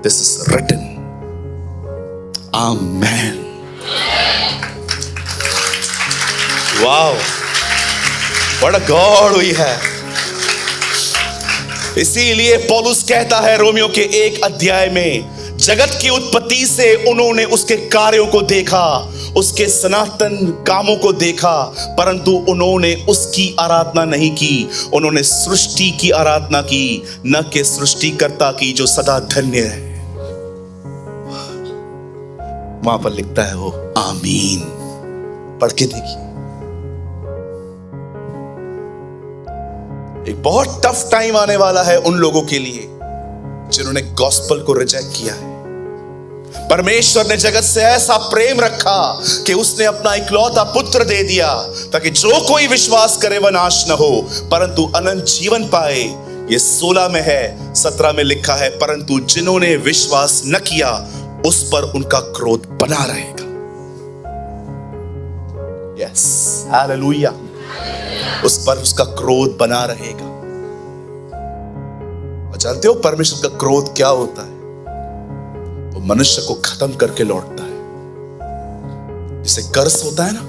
This is written. Amen. Wow, what a God we have. इसीलिए पौलुस कहता है रोमियो के 1 अध्याय में, जगत की उत्पत्ति से उन्होंने उसके कार्यों को देखा, उसके सनातन कामों को देखा, परंतु उन्होंने उसकी आराधना नहीं की। उन्होंने सृष्टि की आराधना की, न कि सृष्टिकर्ता की जो सदा धन्य है। वहां पर लिखता है वो आमीन। पढ़ के देखिए। एक बहुत टफ टाइम आने वाला है उन लोगों के लिए जिन्होंने गॉस्पेल को रिजेक्ट किया है। परमेश्वर ने जगत से ऐसा प्रेम रखा कि उसने अपना इकलौता पुत्र दे दिया, ताकि जो कोई विश्वास करे वह नाश न हो परंतु अनंत जीवन पाए। ये 16 में है, 17 में लिखा है, परंतु जिन्होंने विश्वास न किया उस पर उनका क्रोध बना रहेगा। Yes, hallelujah. उस पर उसका क्रोध बना रहेगा। और जानते हो परमेश्वर का क्रोध क्या होता है? वो मनुष्य को खत्म करके लौटता है। जैसे कर्ज होता है ना,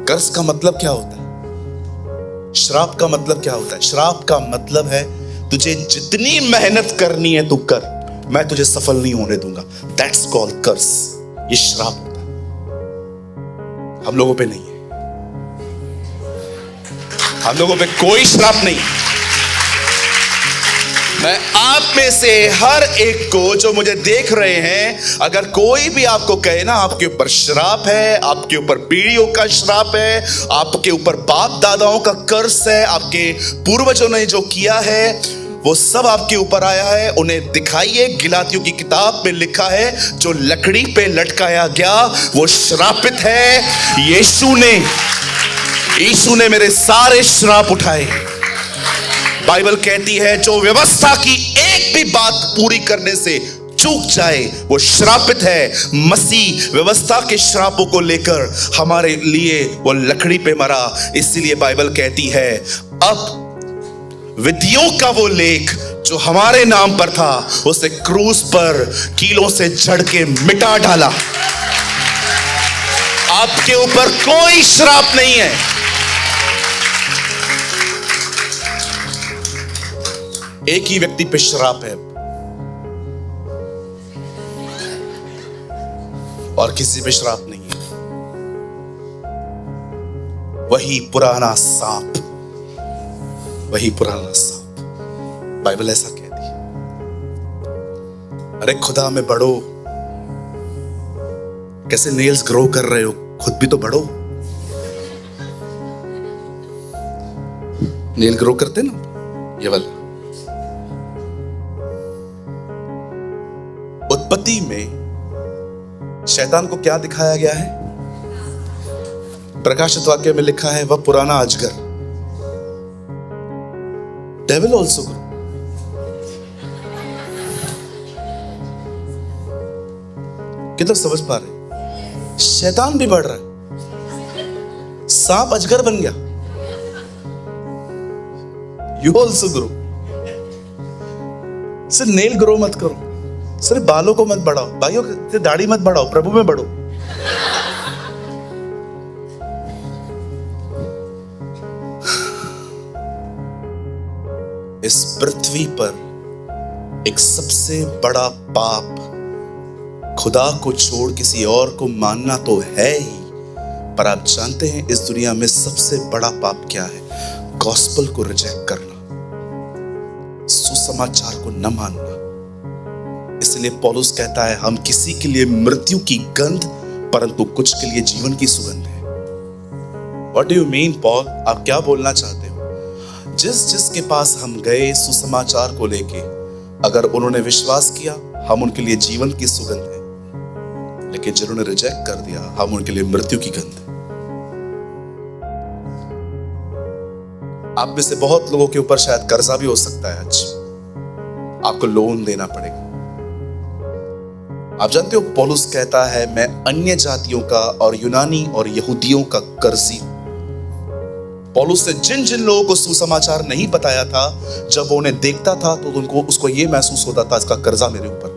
कर्ज का मतलब क्या होता है? श्राप का मतलब क्या होता है? श्राप का मतलब है तुझे जितनी मेहनत करनी है तू कर, मैं तुझे सफल नहीं होने दूंगा। दैट्स कॉल्ड कर्ज। ये श्राप होता है। हम लोगों पे नहीं है। हम लोगों पे कोई श्राप नहीं। मैं आप में से हर एक को जो मुझे देख रहे हैं, अगर कोई भी आपको कहे ना आपके ऊपर श्राप है, आपके ऊपर पीढ़ियों का श्राप है, आपके ऊपर बाप दादाओं का कर्ज है, आपके पूर्वजों ने जो किया है वो सब आपके ऊपर आया है, उन्हें दिखाइए। गलातियों की किताब में लिखा है, जो लकड़ी पे लटकाया गया वो श्रापित है। यीशु ने मेरे सारे श्राप उठाए। बाइबल कहती है जो व्यवस्था की एक भी बात पूरी करने से चूक जाए वो श्रापित है। मसीह व्यवस्था के श्रापों को लेकर हमारे लिए वो लकड़ी पे मरा। इसीलिए बाइबल कहती है अब विधियों का वो लेख जो हमारे नाम पर था उसे क्रूस पर कीलों से जड़ के मिटा डाला। आपके ऊपर कोई श्राप नहीं है। एक ही व्यक्ति पे श्राप है और किसी पे श्राप नहीं है। वही पुराना सांप वही पुराना रास्ता। बाइबल ऐसा कहती है। अरे खुदा में बढ़ो, कैसे नेल्स ग्रो कर रहे हो, खुद भी तो बढ़ो। नेल ग्रो करते ना, ये वाला। उत्पत्ति में शैतान को क्या दिखाया गया है? प्रकाशित वाक्य में लिखा है वह पुराना अजगर, डेविल ऑल्सो ग्रो। कितना समझ पा रहे? शैतान भी बढ़ रहा है, सांप अजगर बन गया। You also grow. सिर्फ नेल ग्रो मत करो, सिर्फ बालों को मत बढ़ाओ, भाइयों सिर्फ दाढ़ी मत बढ़ाओ, प्रभु में बढ़ो। इस पृथ्वी पर एक सबसे बड़ा पाप खुदा को छोड़ किसी और को मानना तो है ही, पर आप जानते हैं इस दुनिया में सबसे बड़ा पाप क्या है? गॉस्पेल को रिजेक्ट करना, सुसमाचार को न मानना। इसलिए पौलुस कहता है हम किसी के लिए मृत्यु की गंध, परंतु कुछ के लिए जीवन की सुगंध है। What do you mean Paul? आप क्या बोलना चाहते हो? जिसके पास हम गए सुसमाचार को लेके, अगर उन्होंने विश्वास किया, हम उनके लिए जीवन की सुगंध है, लेकिन जिन्होंने रिजेक्ट कर दिया, हम उनके लिए मृत्यु की गंध है। आप में से बहुत लोगों के ऊपर शायद कर्जा भी हो सकता है, आज आपको लोन देना पड़ेगा। आप जानते हो पौलुस कहता है मैं अन्य जातियों का और यूनानी और यहूदियों का कर्जी। पौलुस ने जिन जिन लोगों को सुसमाचार नहीं बताया था, जब वो उन्हें देखता था तो उनको उसको ये महसूस होता था इसका कर्जा मेरे ऊपर,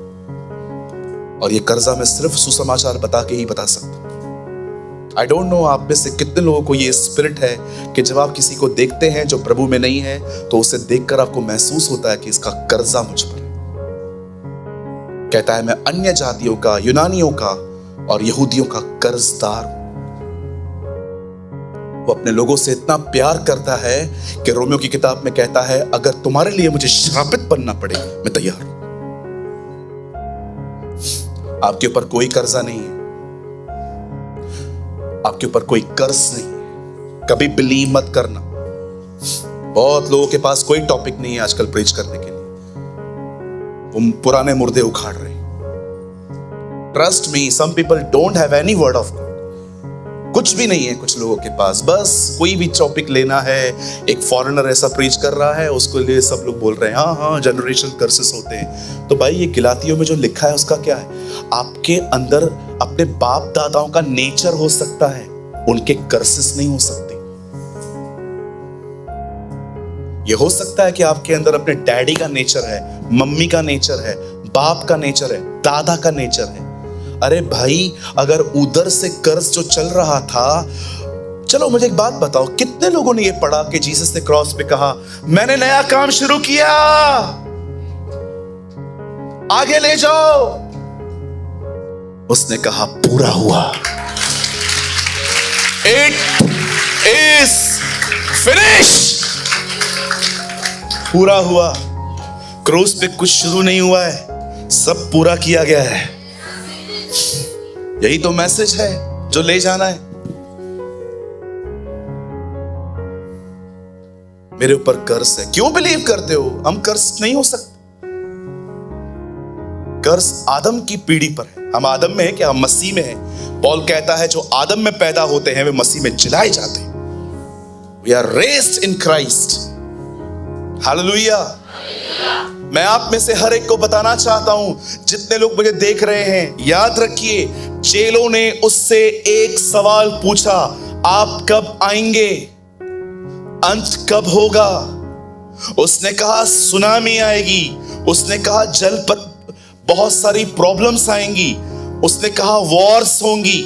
और ये कर्जा मैं सिर्फ सुसमाचार बता के ही बता सकता। आई डोंट नो आप में से कितने लोगों को ये स्पिरिट है कि जब आप किसी को देखते हैं जो प्रभु में नहीं है, तो उसे देखकर आपको महसूस होता है कि इसका कर्जा मुझ पर है। कहता है मैं अन्य जातियों का, यूनानियों का और यहूदियों का कर्जदार हूं। वो अपने लोगों से इतना प्यार करता है कि रोमियो की किताब में कहता है अगर तुम्हारे लिए मुझे श्रापित बनना पड़े मैं तैयार हूं। आपके ऊपर कोई कर्जा नहीं है, आपके ऊपर कोई कर्ज नहीं है। कभी बिलीव मत करना। बहुत लोगों के पास कोई टॉपिक नहीं है आजकल प्रीच करने के लिए, वो पुराने मुर्दे उखाड़ रहे हैं। Trust me, some people don't have any word of God. कुछ भी नहीं है कुछ लोगों के पास, बस कोई भी टॉपिक लेना है। एक फॉरेनर ऐसा प्रीच कर रहा है, उसको लिए सब लोग बोल रहे हैं हाँ हाँ जनरेशनल कर्सेस होते हैं। तो भाई ये गलातियों में जो लिखा है उसका क्या है? आपके अंदर अपने बाप दादाओं का नेचर हो सकता है, उनके कर्सेस नहीं हो सकते। ये हो सकता है कि आपके अंदर अपने डैडी का नेचर है, मम्मी का नेचर है, बाप का नेचर है, दादा का नेचर है। अरे भाई अगर उधर से कर्ज जो चल रहा था, चलो मुझे एक बात बताओ, कितने लोगों ने ये पढ़ा कि जीसस ने क्रॉस पे कहा मैंने नया काम शुरू किया, आगे ले जाओ। उसने कहा पूरा हुआ, इट इज फिनिश। पूरा हुआ। क्रूस पे कुछ शुरू नहीं हुआ है, सब पूरा किया गया है। यही तो मैसेज है जो ले जाना है। मेरे ऊपर कर्ज है, क्यों बिलीव करते हो? हम कर्ज नहीं हो सकते। कर्ज आदम की पीढ़ी पर है। हम आदम में है क्या? हम मसीह में है। पॉल कहता है जो आदम में पैदा होते हैं वे मसीह में जिलाए जाते हैं। We are raised in Christ. Hallelujah. मैं आप में से हर एक को बताना चाहता हूं, जितने लोग मुझे देख रहे हैं, याद रखिए चेलों ने उससे एक सवाल पूछा, आप कब आएंगे? अंत कब होगा? उसने कहा सुनामी आएगी। उसने कहा बहुत सारी प्रॉब्लम्स आएंगी। उसने कहा वॉर्स होंगी।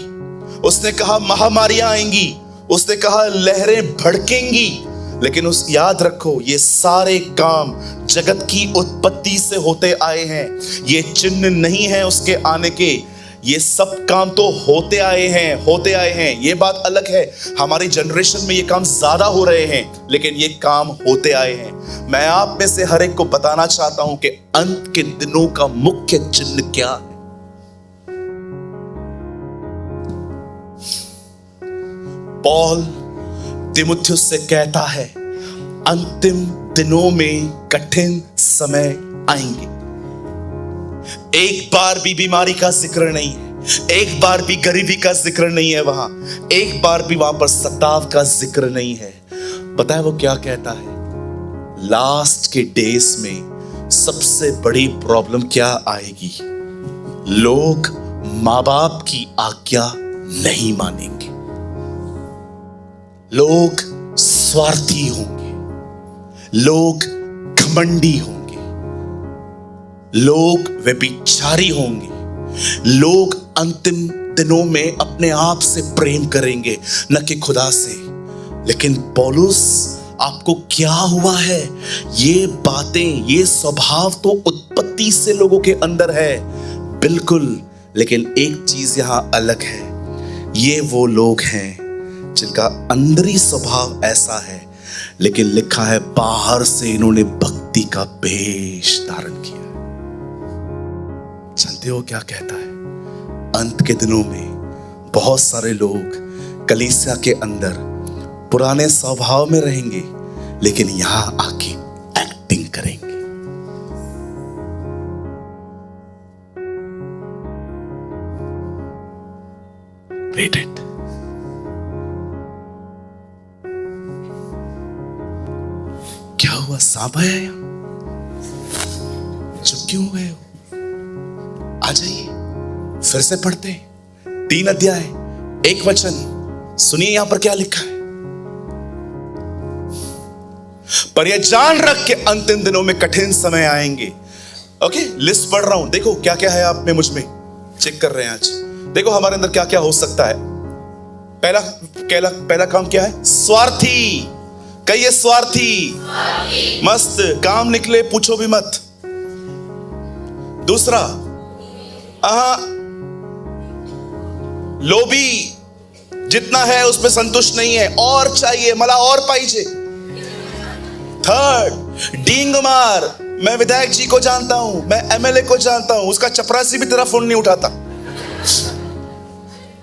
उसने कहा महामारियां आएंगी। उसने कहा लहरें भड़केंगी। लेकिन याद रखो ये सारे काम जगत की उत्पत्ति से होते आए हैं। ये चिन्ह नहीं है उसके आने के, ये सब काम तो होते आए हैं, ये बात अलग है। हमारी जनरेशन में ये काम ज्यादा हो रहे हैं, लेकिन ये काम होते आए हैं। मैं आप में से हर एक को बताना चाहता हूं कि अंत के दिनों का मुख्य चिन्ह क्या है। पौल तीमुथियुस से कहता है, अंतिम दिनों में कठिन समय आएंगे। एक बार भी बीमारी का जिक्र नहीं है, एक बार भी गरीबी का जिक्र नहीं है, वहां एक बार भी वहां पर सताव का जिक्र नहीं है। पता है वो क्या कहता है? लास्ट के डेज में सबसे बड़ी प्रॉब्लम क्या आएगी? लोग मां बाप की आज्ञा नहीं मानेंगे, लोग स्वार्थी होंगे, लोग घमंडी होंगे, लोग व्यभिचारी होंगे, लोग अंतिम दिनों में अपने आप से प्रेम करेंगे, न कि खुदा से। लेकिन पौलुस, आपको क्या हुआ है? ये बातें, ये स्वभाव तो उत्पत्ति से लोगों के अंदर है, बिल्कुल, लेकिन एक चीज यहां अलग है। ये वो लोग हैं जिनका अंदरी स्वभाव ऐसा है, लेकिन लिखा है बाहर से इन्होंने भक्ति का वेश धारण किया। जानते हो क्या कहता है? अंत के दिनों में बहुत सारे लोग कलीसिया के अंदर पुराने स्वभाव में रहेंगे, लेकिन यहां आके एक्टिंग करेंगे। Read it. क्या हुआ? सांप आया यहां? चुप क्यों हुए हो? आ जाइए, फिर से पढ़ते हैं 3 अध्याय 1 वचन। सुनिए यहां पर क्या लिखा है। पर यह जान रख के अंतिम दिनों में कठिन समय आएंगे। ओके, लिस्ट पढ़ रहा हूं, देखो क्या क्या है आप में, मुझ में चेक कर रहे हैं आज। देखो हमारे अंदर क्या क्या हो सकता है। पहला काम क्या है? स्वार्थी। कहिए स्वार्थी। मस्त, काम निकले पूछो भी मत। दूसरा, लोभी, जितना है उसमें संतुष्ट नहीं है, और चाहिए, मला और पाइजे। थर्ड, डींग मार। मैं विधायक जी को जानता हूं, मैं एमएलए को जानता हूं, उसका चपरासी भी तेरा फोन नहीं उठाता।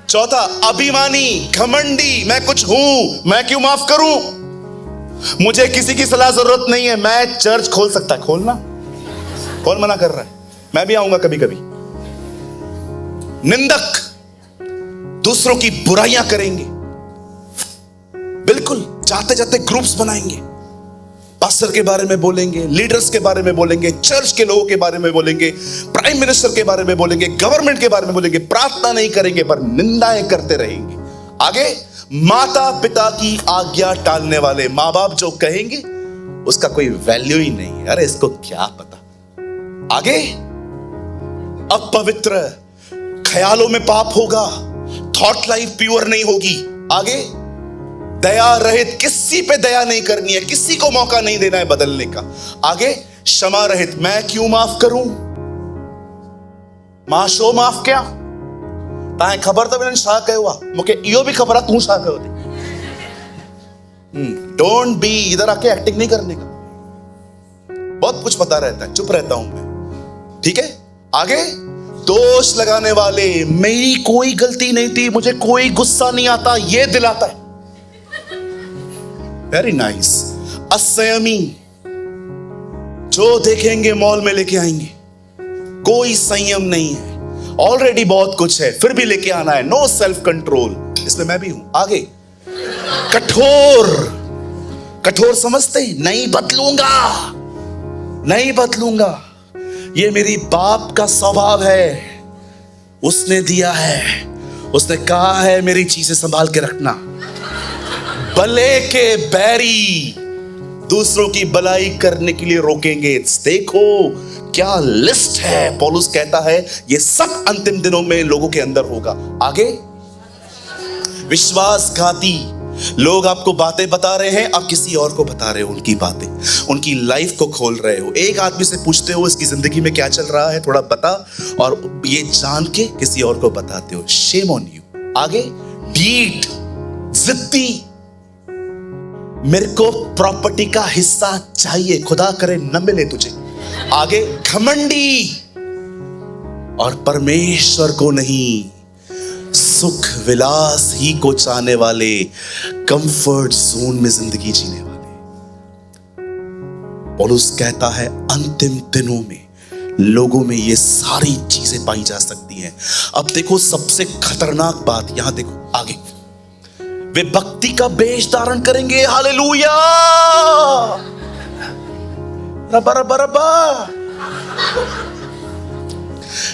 चौथा, अभिमानी, घमंडी, मैं कुछ हूं, मैं क्यों माफ करूं, मुझे किसी की सलाह जरूरत नहीं है, मैं चर्च खोल सकता। खोलना, कौन मना कर रहा है? मैं भी आऊंगा कभी कभी। निंदक, दूसरों की बुराइयां करेंगे, बिल्कुल, जाते जाते ग्रुप्स बनाएंगे, पास्टर के बारे में बोलेंगे, लीडर्स के बारे में बोलेंगे, चर्च के लोगों के बारे में बोलेंगे, प्राइम मिनिस्टर के बारे में बोलेंगे, गवर्नमेंट के बारे में बोलेंगे, प्रार्थना नहीं करेंगे पर निंदाएं करते रहेंगे। आगे, माता पिता की आज्ञा टालने वाले, माँ बाप जो कहेंगे उसका कोई वैल्यू ही नहीं है, अरे इसको क्या पता। आगे, अपवित्र, ख्यालों में पाप होगा, थॉट लाइफ प्योर नहीं होगी। आगे, दया रहित, किसी पे दया नहीं करनी है, किसी को मौका नहीं देना है बदलने का। आगे, क्षमा रहित, मैं क्यों माफ करूं, मां शो माफ क्या ताए खबर तो मैंने छा कयो हुआ, मुझे इो भी खबर है तू छा कयो। डोंट बी, इधर आके एक्टिंग नहीं करने का, बहुत कुछ पता रहता है, चुप रहता हूं मैं, ठीक है। आगे, दोष लगाने वाले, मेरी कोई गलती नहीं थी, मुझे कोई गुस्सा नहीं आता, ये दिलाता है। Very nice. असंयमी, जो देखेंगे मॉल में लेके आएंगे, कोई संयम नहीं है, ऑलरेडी बहुत कुछ है फिर भी लेके आना है, नो सेल्फ कंट्रोल, इसमें मैं भी हूं। आगे, कठोर, कठोर समझते, नहीं बदलूंगा, नहीं बदलूंगा, ये मेरी बाप का स्वभाव है, उसने दिया है, उसने कहा है मेरी चीजें संभाल के रखना। भले के बैरी दूसरों की भलाई करने के लिए रोकेंगे। देखो क्या लिस्ट है। पौलुस कहता है ये सब अंतिम दिनों में लोगों के अंदर होगा। आगे, विश्वासघाती, लोग आपको बातें बता रहे हैं, आप किसी और को बता रहे हो उनकी बातें, उनकी लाइफ को खोल रहे हो। एक आदमी से पूछते हो इसकी जिंदगी में क्या चल रहा है, थोड़ा बता, और ये जान के किसी और को बताते हो। Shame on you. आगे, डीड, जिद्दी, मेरे को प्रॉपर्टी का हिस्सा चाहिए, खुदा करे न मिले तुझे। आगे, घमंडी और परमेश्वर को नहीं, सुख विलास ही को चाहने वाले, कंफर्ट जोन में जिंदगी जीने वाले। पौलुस कहता है अंतिम दिनों में लोगों में ये सारी चीजें पाई जा सकती हैं। अब देखो सबसे खतरनाक बात, यहां देखो आगे, वे भक्ति का वेश धारण करेंगे। हालेलुया, रबा रबा रबा।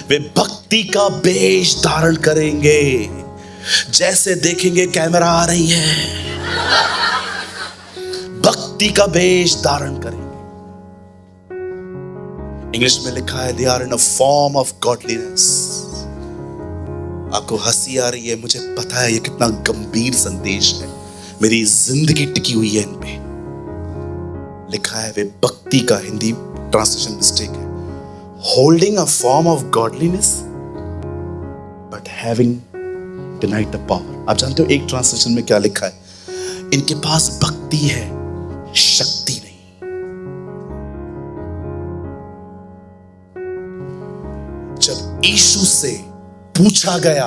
वे भक्ति का वेश धारण करेंगे। जैसे देखेंगे कैमरा आ रही है, भक्ति का वेश धारण करेंगे। इंग्लिश में लिखा है, they are in a form of godliness. आपको हंसी आ रही है, मुझे पता है ये कितना गंभीर संदेश है, मेरी जिंदगी टिकी हुई है इन पे। लिखा है वे भक्ति का, हिंदी ट्रांसलेशन मिस्टेक है, holding a form of godliness but having denied the power. आप जानते हो एक ट्रांसलेशन में क्या लिखा है, इनके पास भक्ति है, शक्ति नहीं। जब यीशु से पूछा गया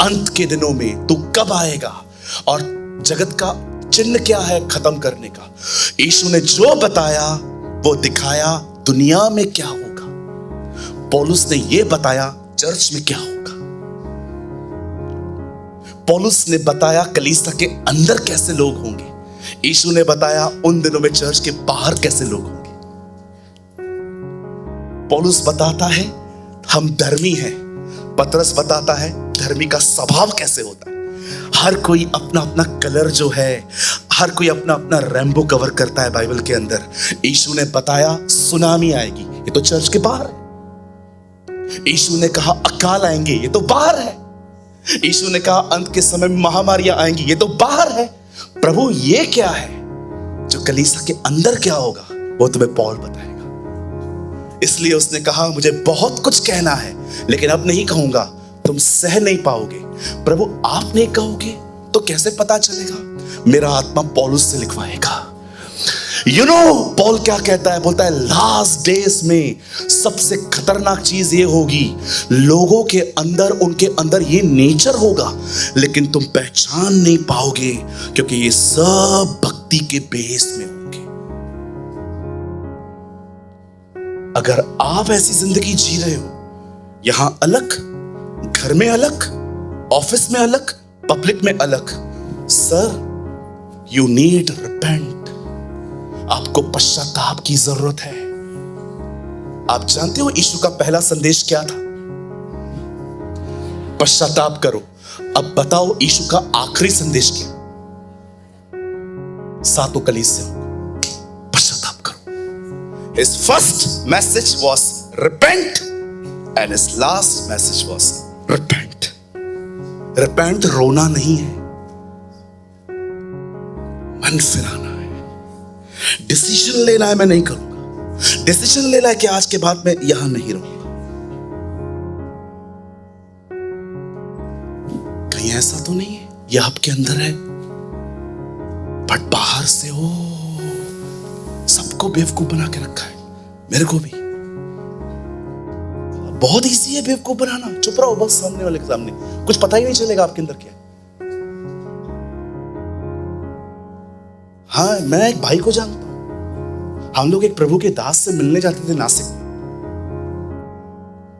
अंत के दिनों में तू कब आएगा और जगत का चिन्ह क्या है खत्म करने का, यीशु ने जो बताया वो दिखाया दुनिया में क्या होगा। पौलुस ने ये बताया चर्च में क्या होगा। पौलुस ने बताया कलीसिया के अंदर कैसे लोग होंगे। यीशु ने बताया उन दिनों में चर्च के बाहर कैसे लोग होंगे। पौलुस बताता है हम धर्मी हैं, पतरस बताता है धर्मी का स्वभाव कैसे होता है। हर कोई अपना अपना कलर जो है, हर कोई अपना अपना रेम्बो कवर करता है बाइबल के अंदर। यीशु ने बताया सुनामी आएगी, ये तो चर्च के बाहर है। यीशु ने कहा अकाल आएंगे, ये तो बाहर है। यीशु ने कहा अंत के समय में महामारियां आएंगी, ये तो बाहर है। प्रभु ये क्या है, जो कलीसिया के अंदर क्या होगा वो तुम्हें पौल बताएगा। इसलिए उसने कहा मुझे बहुत कुछ कहना है लेकिन अब नहीं कहूंगा, तुम सह नहीं पाओगे। प्रभु आप नहीं कहोगे तो कैसे पता चलेगा? मेरा आत्मा पौलुस से लिखवाएगा। यू नो पॉल क्या कहता है, बोलता है लास्ट डेज में सबसे खतरनाक चीज ये होगी, लोगों के अंदर उनके अंदर ये नेचर होगा लेकिन तुम पहचान नहीं पाओगे क्योंकि ये सब भक्ति के बेस में होंगे। अगर आप ऐसी जिंदगी जी रहे हो, यहां अलग, घर में अलग, ऑफिस में अलग, पब्लिक में अलग, सर यू नीड रिपेंट। आपको पश्चाताप की जरूरत है। आप जानते हो यीशु का पहला संदेश क्या था? पश्चाताप करो। अब बताओ यीशु का आखिरी संदेश क्या? सातों कलीसियाओं को पश्चाताप करो। His first message was repent and his last message was repent. Repent रोना नहीं है, मन फिराना है, डिसीजन लेना है। मैं नहीं करूंगा, डिसीजन लेना है कि आज के बाद मैं यहां नहीं रहूंगा। कहीं ऐसा तो नहीं है ये आपके अंदर है बट बाहर से हो सबको बेवकूफ बना के रखा है, मेरे को भी। बहुत इजी है बेवकूफ बनाना, चुप रहो बस सामने वाले के सामने, कुछ पता ही नहीं चलेगा आपके अंदर क्या है। हाँ, मैं एक भाई को जानता हूं, हम लोग एक प्रभु के दास से मिलने जाते थे नासिक में।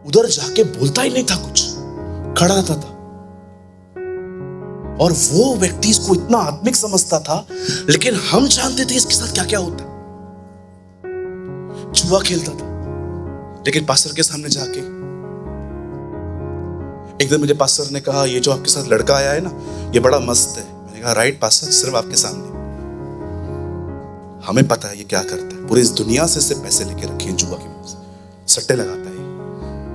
उधर जाके बोलता ही नहीं था, कुछ खड़ा रहता था और वो व्यक्ति इसको इतना आत्मिक समझता था, लेकिन हम जानते थे इसके साथ क्या क्या होता है। जुआ खेलता था, लेकिन पास्टर के सामने जाके एक दिन मुझे पास्टर ने कहा, ये जो आपके साथ लड़का आया है ना, ये बड़ा मस्त है। मैंने कहा राइट पास्टर, सिर्फ आपके सामने, हमें पता है ये क्या करता है, पूरी इस दुनिया से इससे पैसे लेके रखे हैं, जुआ के सट्टे लगाता है।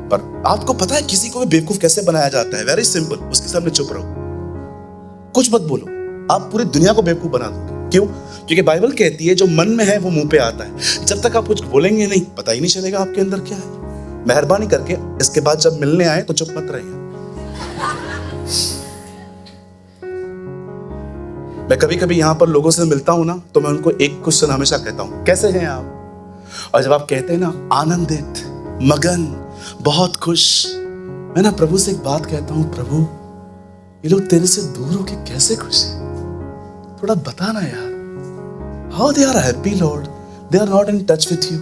पर आपको पता है किसी को भी बेवकूफ कैसे बनाया जाता है? वेरी सिंपल, उसके सामने चुप रहो, कुछ मत बोलो, आप पूरी दुनिया को बेवकूफ बना दोगे। क्यों? क्योंकि बाइबल कहती है जो मन में है वो मुंह पे आता है। जब तक आप कुछ बोलेंगे नहीं, पता ही नहीं चलेगा आपके अंदर क्या है। मेहरबानी करके इसके बाद जब मिलने आए तो चुप मत रहिए। मैं कभी कभी यहां पर लोगों से मिलता हूं ना, तो मैं उनको एक क्वेश्चन हमेशा कहता हूं, कैसे हैं आप? और जब आप कहते हैं ना आनंदित, मगन, बहुत खुश, मैं ना प्रभु से एक बात कहता हूं, प्रभु ये लोग तेरे से दूर होके कैसे खुश हैं? थोड़ा बता ना यार। How they are happy Lord, they are not in touch with you.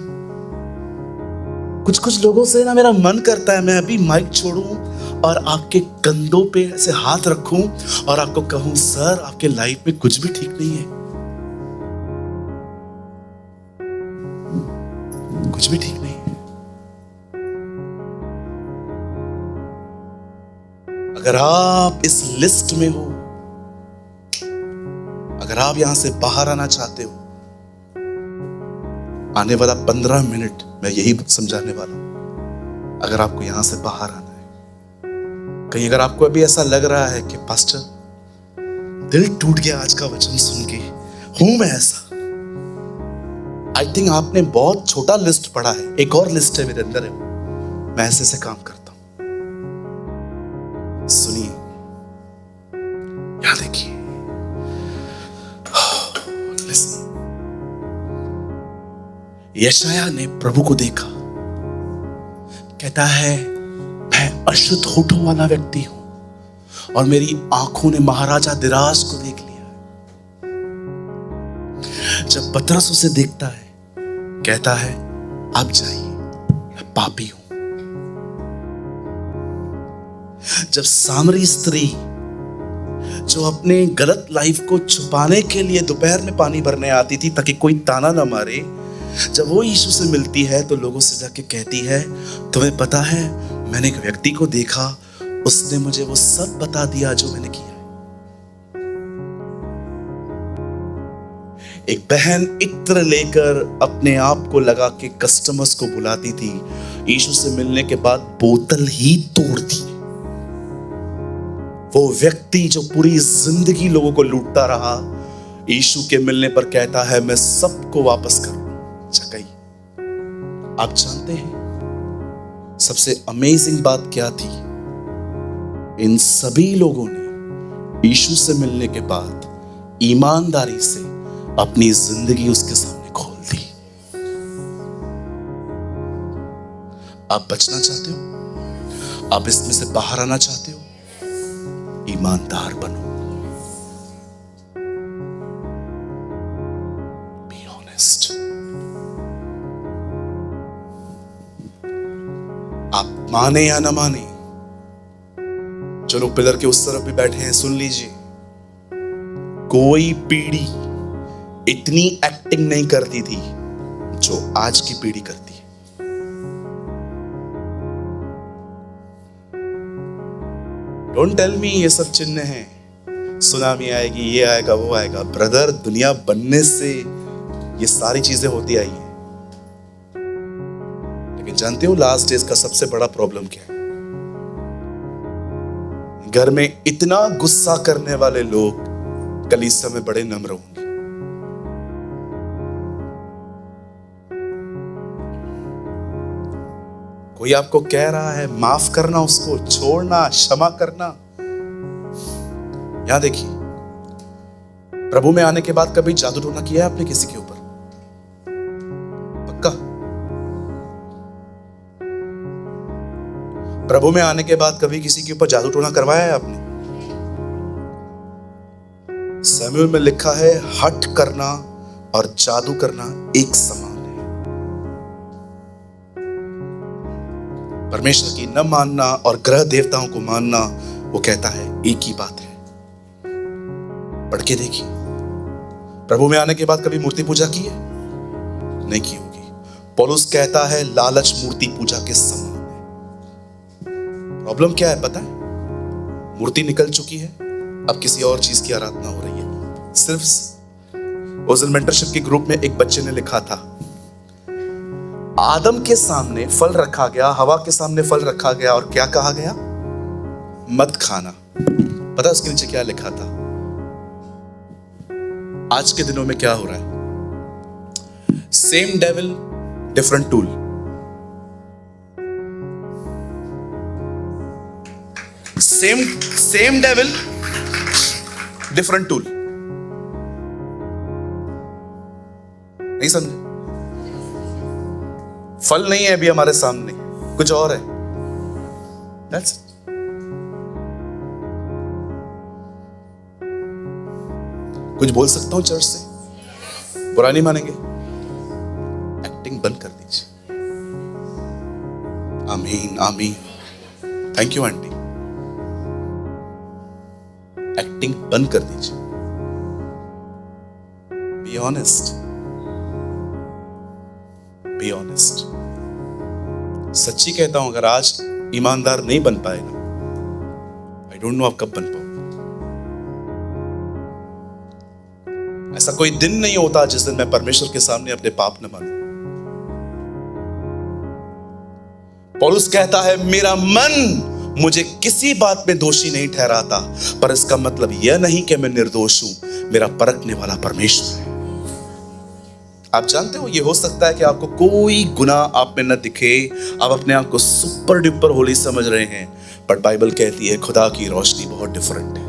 कुछ लोगों से ना मेरा मन करता है मैं अभी माइक छोड़ूं और आपके कंधों पे ऐसे हाथ रखूं और आपको कहूं, सर आपके लाइफ में कुछ भी ठीक नहीं है, कुछ भी ठीक नहीं है। अगर आप इस लिस्ट में हो, अगर आप यहां से बाहर आना चाहते हो, आने वाला 15 मिनट मैं यही समझाने वाला हूं। अगर आपको यहां से बाहर आना है, कहीं अगर आपको अभी ऐसा लग रहा है कि पास्टर दिल टूट गया आज का वचन सुन के, हूं मैं ऐसा, आई थिंक आपने बहुत छोटा लिस्ट पढ़ा है, एक और लिस्ट है मेरे अंदर है, मैं ऐसे से काम करता हूं। सुनिए, यहां देखिए, यशायाह ने प्रभु को देखा, कहता है मैं अशुद्ध होठों वाला व्यक्ति हूं और मेरी आंखों ने महाराजा दिराज को देख लिया। जब पतरस उसे देखता है, कहता है आप जाइए, मैं पापी हूं। जब सामरी स्त्री जो अपने गलत लाइफ को छुपाने के लिए दोपहर में पानी भरने आती थी ताकि कोई ताना ना मारे, जब वो यीशु से मिलती है तो लोगों से जाके कहती है, तुम्हें पता है मैंने एक व्यक्ति को देखा, उसने मुझे वो सब बता दिया जो मैंने किया है। एक बहन इत्र लेकर अपने आप को लगा के कस्टमर्स को बुलाती थी, यीशु से मिलने के बाद बोतल ही तोड़ दी। वो व्यक्ति जो पूरी जिंदगी लोगों को लूटता रहा, यीशु के मिलने पर कहता है मैं सबको वापस करूं। चकई। आप जानते हैं सबसे अमेजिंग बात क्या थी? इन सभी लोगों ने यीशु से मिलने के बाद ईमानदारी से अपनी जिंदगी उसके सामने खोल दी। आप बचना चाहते हो? आप इसमें से बाहर आना चाहते हो? ईमानदार बनो। Be honest. आप माने या ना माने, जो लोग पिलर के उस तरफ भी बैठे हैं, सुन लीजिए, कोई पीढ़ी इतनी एक्टिंग नहीं करती थी जो आज की पीढ़ी करती है। डोंट टेल मी ये सब चिन्ह हैं, सुनामी आएगी, ये आएगा, वो आएगा। ब्रदर, दुनिया बनने से ये सारी चीजें होती आई हैं। लेकिन जानते हो लास्ट डेज का सबसे बड़ा प्रॉब्लम क्या है? घर में इतना गुस्सा करने वाले लोग कलीसिया में बड़े नम्र होंगे। कोई आपको कह रहा है माफ करना, उसको छोड़ना, क्षमा करना। यहां देखिए, प्रभु में आने के बाद कभी जादू टोना किया है आपने किसी के ऊपर? पक्का? प्रभु में आने के बाद कभी किसी के ऊपर जादू टोना करवाया है आपने? सैमुएल में लिखा है हठ करना और जादू करना एक समान है। परमेश्वर की न मानना और ग्रह देवताओं को मानना, वो कहता है एक ही बात है। पढ़ के देखिए, प्रभु में आने के बाद कभी मूर्ति पूजा की है? नहीं की होगी। पौलुस कहता है लालच मूर्ति पूजा के समान। प्रॉब्लम क्या है पता है? मूर्ति निकल चुकी है, अब किसी और चीज की आराधना हो रही है। सिर्फ ओजल मेंटरशिप के ग्रुप में एक बच्चे ने लिखा था, आदम के सामने फल रखा गया, हवा के सामने फल रखा गया और क्या कहा गया? मत खाना। पता है उसके नीचे क्या लिखा था? आज के दिनों में क्या हो रहा है? Same devil, different tool. Same devil, different tool. नहीं समझे? फल नहीं है अभी हमारे सामने, कुछ और है। That's it. कुछ बोल सकता हूं चर्च से? बुरा नहीं मानेंगे? एक्टिंग बंद कर दीजिए। आमीन आमीन। Thank you aunty. एक्टिंग बंद कर दीजिए। Be honest, be honest. सच्ची कहता हूं, अगर आज ईमानदार नहीं बन पाए ना, आई डोंट नो आप कब बन पाओ। ऐसा कोई दिन नहीं होता जिस दिन मैं परमेश्वर के सामने अपने पाप न मानूं। पौलुस कहता है, मेरा मन मुझे किसी बात में दोषी नहीं ठहराता, पर इसका मतलब यह नहीं कि मैं निर्दोष हूं। मेरा परखने वाला परमेश्वर है। आप जानते हो, यह हो सकता है कि आपको कोई गुनाह आप में न दिखे, आप अपने आप को सुपर डुपर होली समझ रहे हैं, बट बाइबल कहती है खुदा की रोशनी बहुत डिफरेंट है।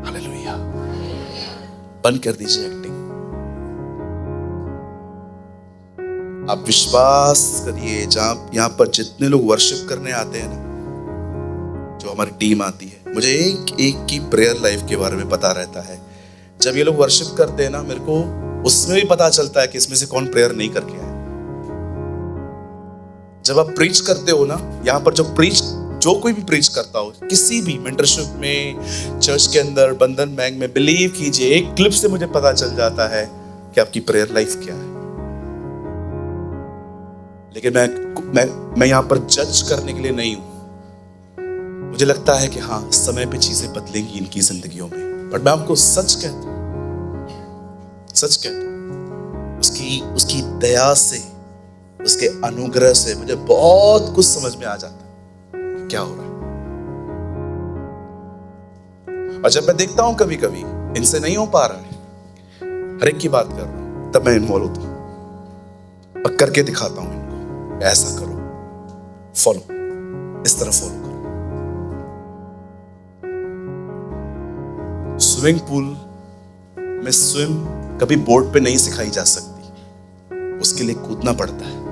हालेलुया। बंद कर दीजिए एक्टिंग। आप विश्वास करिए, जहां यहां पर जितने लोग वर्शिप करने आते हैं ना, जो हमारी टीम आती है, मुझे एक एक की प्रेयर लाइफ के बारे में पता रहता है। जब ये लोग वर्शिप करते हैं ना, मेरे को उसमें भी पता चलता है कि इसमें से कौन प्रेयर नहीं करके आया। जब आप प्रीच करते हो ना, यहां पर जो कोई भी प्रीच करता हो, किसी भी मेंटरशिप में, चर्च के अंदर, बंधन बैंक में, बिलीव कीजिए, एक क्लिप से मुझे पता चल जाता है कि आपकी प्रेयर लाइफ क्या है। लेकिन मैं यहां पर जज करने के लिए नहीं हूं। मुझे लगता है कि हाँ, समय पे चीजें बदलेंगी इनकी जिंदगियों में, बट मैं आपको सच कहता हूं, उसकी दया से, उसके अनुग्रह से मुझे बहुत कुछ समझ में आ जाता है क्या हो रहा है। और जब मैं देखता हूं कभी कभी इनसे नहीं हो पा रहा है, हर एक की बात कर रहा हूं, तब मैं इन्वॉल्व होता हूं और करके दिखाता हूं इनको, ऐसा करो, फॉलो, इस तरह फॉलो करो। स्विमिंग पूल में स्विम कभी बोर्ड पे नहीं सिखाई जा सकती, उसके लिए कूदना पड़ता है।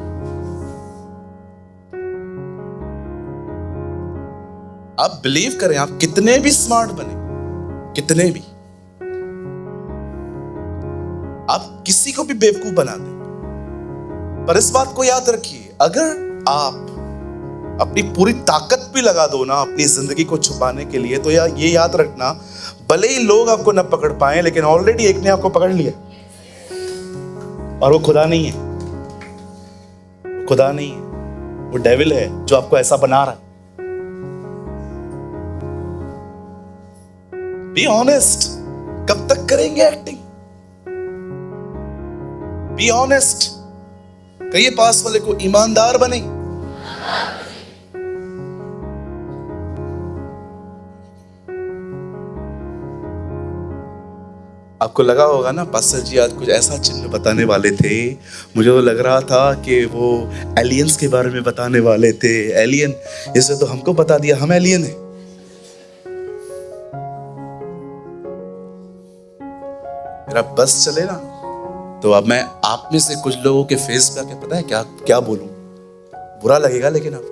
आप बिलीव करें, आप कितने भी स्मार्ट बने, कितने भी, आप किसी को भी बेवकूफ बना दें, पर इस बात को याद रखिए, अगर आप अपनी पूरी ताकत भी लगा दो ना अपनी जिंदगी को छुपाने के लिए, तो ये याद रखना, भले ही लोग आपको न पकड़ पाए, लेकिन ऑलरेडी एक ने आपको पकड़ लिया, और वो खुदा नहीं है, खुदा नहीं है, वो डेविल है जो आपको ऐसा बना रहा है। Be honest. कब तक करेंगे एक्टिंग? Be honest. कहिए पास वाले को, ईमानदार बने। आपको लगा होगा ना, पास्टर जी आज कुछ ऐसा चिन्ह बताने वाले थे, मुझे तो लग रहा था कि वो एलियंस के बारे में बताने वाले थे। एलियन, इससे तो हमको बता दिया हम एलियन हैं। मेरा बस चले ना, तो अब मैं आप में से कुछ लोगों के फेस पे आके, पता है क्या क्या बोलूं, बुरा लगेगा, लेकिन अब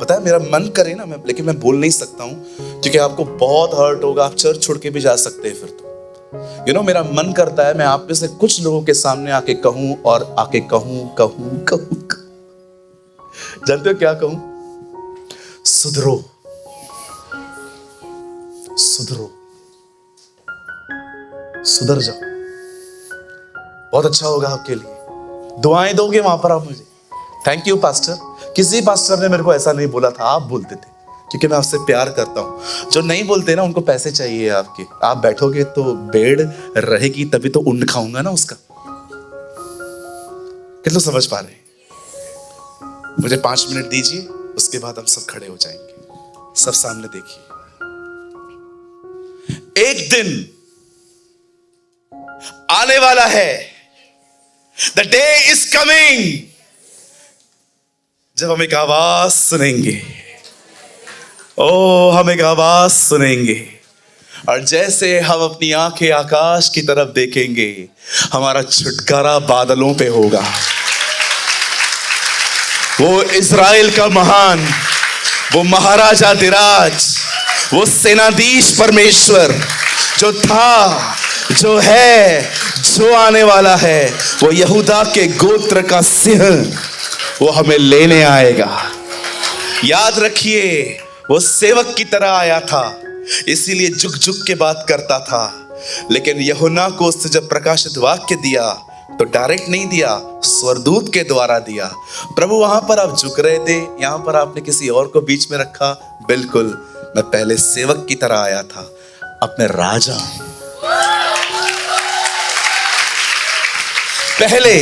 पता है मेरा मन करे ना, लेकिन मैं बोल नहीं सकता हूं, क्योंकि आपको बहुत हर्ट होगा, आप चर्च छोड़ के भी जा सकते हैं फिर तो। मेरा मन करता है मैं आप में से कुछ लोगों के सामने आके कहूं, और आके कहूं। जानते हो क्या कहूं? सुधरो, सुधरो, सुधर जाओ, बहुत अच्छा होगा आपके लिए। दुआएं दोगे वहां पर आप मुझे? Thank you pastor. किसी पास्टर ने मेरे को ऐसा नहीं बोला था, आप बोलते थे, क्योंकि मैं आपसे प्यार करता हूं। जो नहीं बोलते ना, उनको पैसे चाहिए आपके। आप बैठोगे तो बेड़ रहेगी, तभी तो ऊन खाऊंगा ना उसका। कितना समझ पा रहे? मुझे 5 मिनट दीजिए, उसके बाद हम सब खड़े हो जाएंगे। सब सामने देखिए। एक दिन आने वाला है। द डे इज कमिंग जब हम एक आवाज सुनेंगे। ओ, हम एक आवाज सुनेंगे और जैसे हम अपनी आंखें आकाश की तरफ देखेंगे, हमारा छुटकारा बादलों पे होगा। वो इज़राइल का महान, वो महाराजा धीराज, वो सेनाधीश परमेश्वर जो था, जो है, जो आने वाला है, वो यहूदा के गोत्र का सिंह, वो हमें लेने आएगा। याद रखिए, वो सेवक की तरह आया था, इसीलिए झुक झुक के बात करता था। लेकिन यूहन्ना को उसने जब प्रकाशित वाक्य दिया तो डायरेक्ट नहीं दिया, स्वर्गदूत के द्वारा दिया। प्रभु, वहां पर आप झुक रहे थे, यहां पर आपने किसी और को बीच में रखा। बिल्कुल, मैं पहले सेवक की तरह आया था, अब मैं राजा हूं। पहले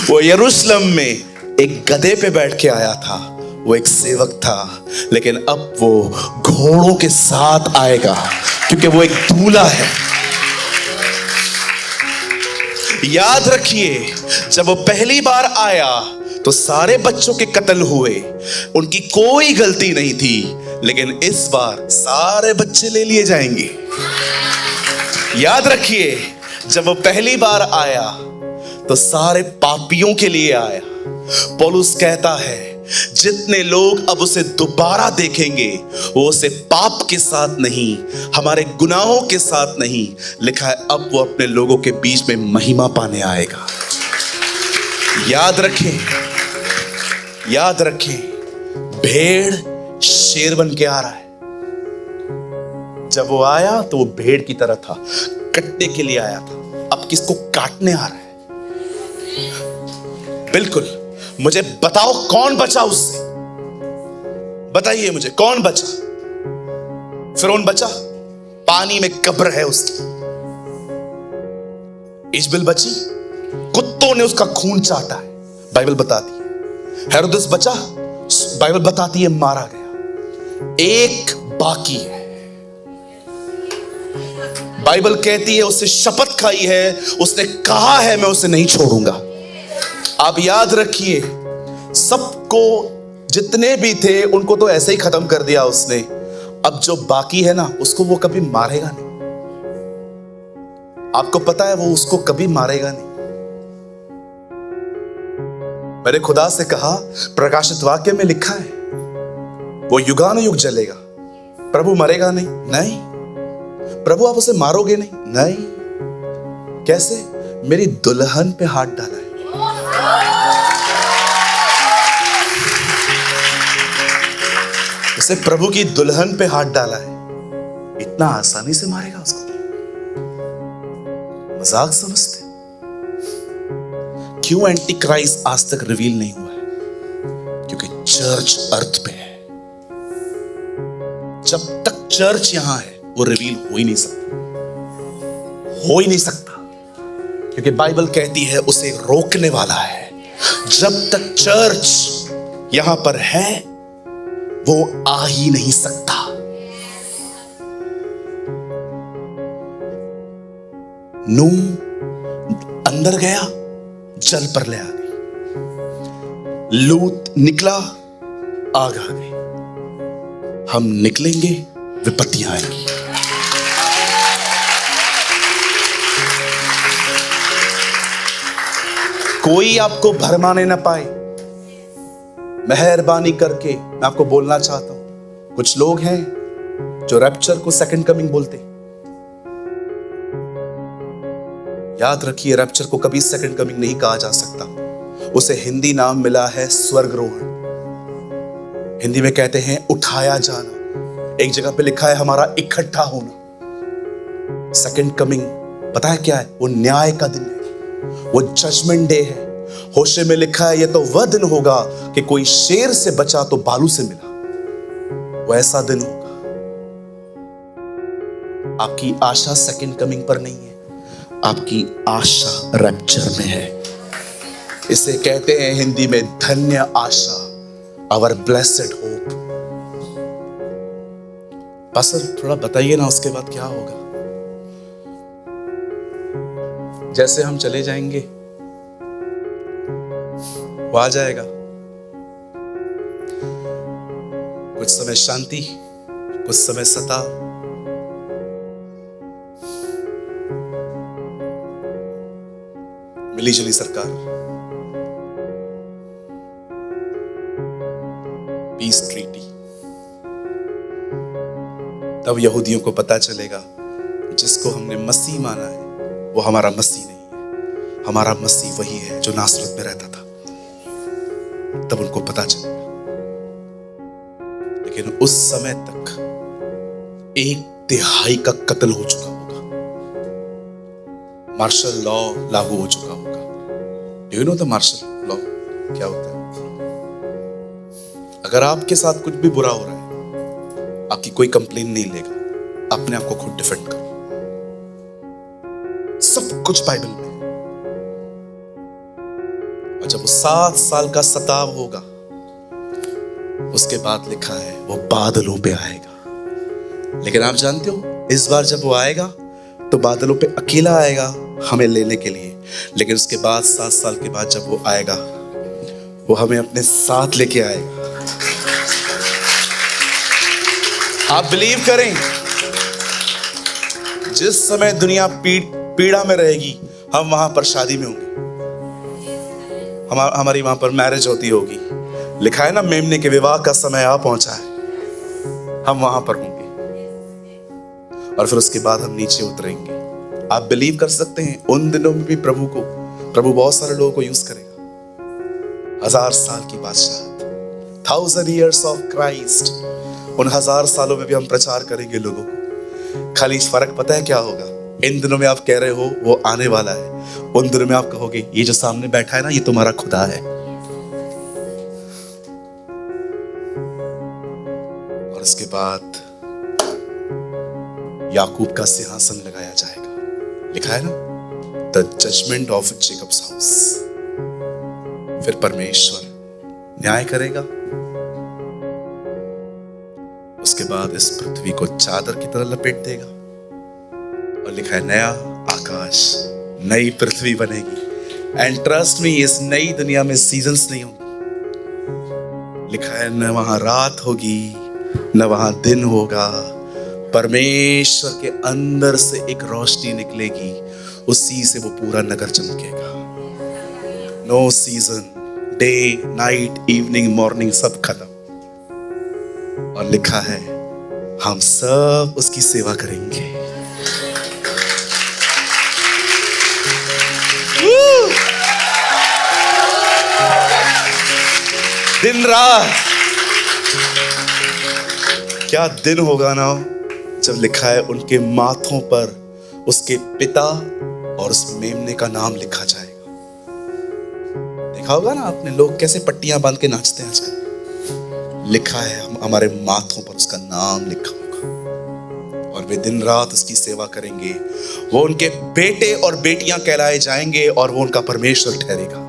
वो यरूशलेम में एक गधे पे बैठ के आया था, वो एक सेवक था, लेकिन अब वो घोड़ों के साथ आएगा, क्योंकि वो एक दूल्हा है। याद रखिए, जब वो पहली बार आया तो सारे बच्चों के कत्ल हुए, उनकी कोई गलती नहीं थी। लेकिन इस बार सारे बच्चे ले लिए जाएंगे। याद रखिए, जब वो पहली बार आया तो सारे पापियों के लिए आया। पौलुस कहता है, जितने लोग अब उसे दोबारा देखेंगे, वो उसे पाप के साथ नहीं, हमारे गुनाहों के साथ नहीं, लिखा है अब वो अपने लोगों के बीच में महिमा पाने आएगा। याद रखें, याद रखें, भेड़ शेर बन के आ रहा है। जब वो आया तो वो भेड़ की तरह था, कटने के लिए आया था, अब किसको काटने आ रहा है। बिल्कुल, मुझे बताओ कौन बचा उससे, बताइए मुझे कौन बचा। फिरौन बचा, पानी में कब्र है उसकी। इजबेल बची, कुत्तों ने उसका खून चाटा है, बाइबल बताती है। हेरोदेस बचा, बाइबल बताती है मारा गया। एक बाकी है, बाइबल कहती है उससे शपथ खाई है, उसने कहा है मैं उसे नहीं छोड़ूंगा। आप याद रखिए, सबको, जितने भी थे उनको तो ऐसे ही खत्म कर दिया उसने। अब जो बाकी है ना, उसको वो कभी मारेगा नहीं। आपको पता है, वो उसको कभी मारेगा नहीं। मैंने खुदा से कहा, प्रकाशित वाक्य में लिखा है वो युगानुयुग जलेगा। प्रभु मरेगा नहीं? नहीं। प्रभु आप उसे मारोगे नहीं? नहीं। कैसे? मेरी दुल्हन पे हाथ डाला है। उसे प्रभु की दुल्हन पे हाथ डाला है, इतना आसानी से मारेगा उसको? मजाक समझते? क्यों एंटी क्राइस्ट आज तक रिवील नहीं हुआ है? क्योंकि चर्च अर्थ पे है। जब तक चर्च यहां है, वो रिवील हो ही नहीं सकता, हो ही नहीं सकता, क्योंकि बाइबल कहती है उसे रोकने वाला है। जब तक चर्च यहां पर है, वो आ ही नहीं सकता। नूह अंदर गया, जल पर ले आ गई। लूत निकला, आग आ गई। हम निकलेंगे, विपत्तियां आएंगी। कोई आपको भरमाने ना पाए। मेहरबानी करके मैं आपको बोलना चाहता हूं, कुछ लोग हैं जो रैप्चर को सेकंड कमिंग बोलते। याद रखिए, रैप्चर को कभी सेकंड कमिंग नहीं कहा जा सकता। उसे हिंदी नाम मिला है स्वर्गरोहण। हिंदी में कहते हैं उठाया जाना। एक जगह पे लिखा है हमारा इकट्ठा होना। सेकंड कमिंग पता है क्या है? वो न्याय का दिन है, वो जजमेंट डे है। होशे में लिखा है, यह तो वह दिन होगा कि कोई शेर से बचा तो बालू से मिला। वो ऐसा दिन होगा। आपकी आशा सेकंड कमिंग पर नहीं है, आपकी आशा रैप्चर में है। इसे कहते हैं हिंदी में धन्य आशा, आवर ब्लेसेड होप। पास्टर थोड़ा बताइए ना, उसके बाद क्या होगा? जैसे हम चले जाएंगे वो आ जाएगा। कुछ समय शांति, कुछ समय सताव, मिलीजुली सरकार, पीस ट्रीटी। तब यहूदियों को पता चलेगा जिसको हमने मसीह माना है वो हमारा मसीह नहीं है, हमारा मसीह वही है जो नासरत में रहता था। तब उनको पता चलेगा। लेकिन उस समय तक 1/3 का कत्ल हो चुका होगा, मार्शल लॉ लागू हो चुका होगा। Do you know the martial law क्या होता है? अगर आपके साथ कुछ भी बुरा हो रहा है, आपकी कोई कंप्लेन नहीं लेगा, अपने आप को खुद डिफेंड करो। सब कुछ बाइबल में। और जब वो 7 साल का सताव होगा, उसके बाद लिखा है वो बादलों पे आएगा। लेकिन आप जानते हो, इस बार जब वो आएगा तो बादलों पे अकेला आएगा हमें लेने के लिए। लेकिन उसके बाद 7 साल के बाद जब वो आएगा, वो हमें अपने साथ लेके आएगा। आप बिलीव करें, जिस समय दुनिया पीड़ा में रहेगी, हम वहां पर शादी में होंगे, हमारी वहां पर मैरिज होती होगी। लिखा है ना, मेमने के विवाह का समय आ पहुंचा है, हम वहां पर होंगे। और फिर उसके बाद हम नीचे उतरेंगे। आप बिलीव कर सकते हैं, उन दिनों में भी प्रभु बहुत सारे लोगों को यूज करेगा। 1000 साल की बादशाहत, 1000 years ऑफ क्राइस्ट। उन 1000 सालों में भी हम प्रचार करेंगे लोगों को। खाली फर्क पता है क्या होगा? इन दिनों में आप कह रहे हो वो आने वाला है, उन दिनों में आप कहोगे ये जो सामने बैठा है ना, ये तुम्हारा खुदा है। और उसके बाद याकूब का सिंहासन लगाया जाएगा। लिखा है ना, the judgement of Jacob's house. फिर परमेश्वर न्याय करेगा। उसके बाद इस पृथ्वी को चादर की तरह लपेट देगा। और लिखा है नया आकाश, नई पृथ्वी बनेगी। एंड ट्रस्ट मी, इस नई दुनिया में सीजन्स नहीं होंगे। लिखा है न वहां रात होगी न वहां दिन होगा। परमेश्वर के अंदर से एक रोशनी निकलेगी, उसी से वो पूरा नगर चमकेगा। No season, day night evening morning सब खत्म। और लिखा है हम सब उसकी सेवा करेंगे। दिन रात, क्या दिन होगा ना जब लिखा है उनके माथों पर उसके पिता और उस मेमने का नाम लिखा जाएगा। देखा होगा ना आपने, लोग कैसे पट्टियां बांध के नाचते हैं आजकल। लिखा है हमारे माथों पर उसका नाम लिखा होगा। और वे दिन रात उसकी सेवा करेंगे। वो उनके बेटे और बेटियां कहलाए जाएंगे और वो उनका परमेश्वर ठहरेगा।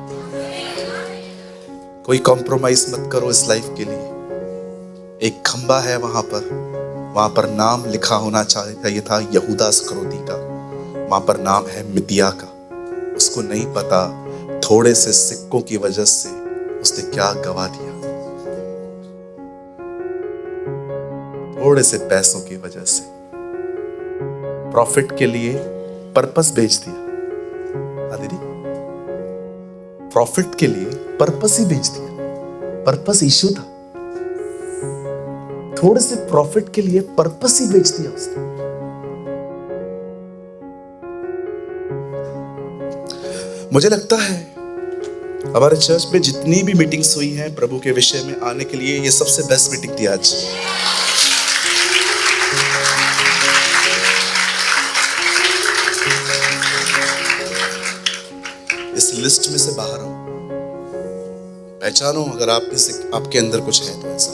कोई कॉम्प्रोमाइज मत करो इस लाइफ के लिए। एक खंबा है वहां पर नाम लिखा होना चाहिए था यहूदा इस्करियोती का। वहां पर नाम है मिदिया का। उसको नहीं पता थोड़े से सिक्कों की वजह से उसने क्या गवा दिया। थोड़े से पैसों की वजह से प्रॉफिट के लिए पर्पस बेच दिया। हाँ दीदी, प्रॉफिट के लिए पर्पस ही बेच दिया। पर्पस इश्यू था, थोड़े से प्रॉफिट के लिए पर्पस ही बेच दिया उसने। मुझे लगता है हमारे चर्च में जितनी भी मीटिंग्स हुई हैं प्रभु के विषय में आने के लिए, ये सबसे बेस्ट मीटिंग थी आज। इस लिस्ट में से बाहर आओ, पहचानो अगर आपके अंदर कुछ है तो ऐसा।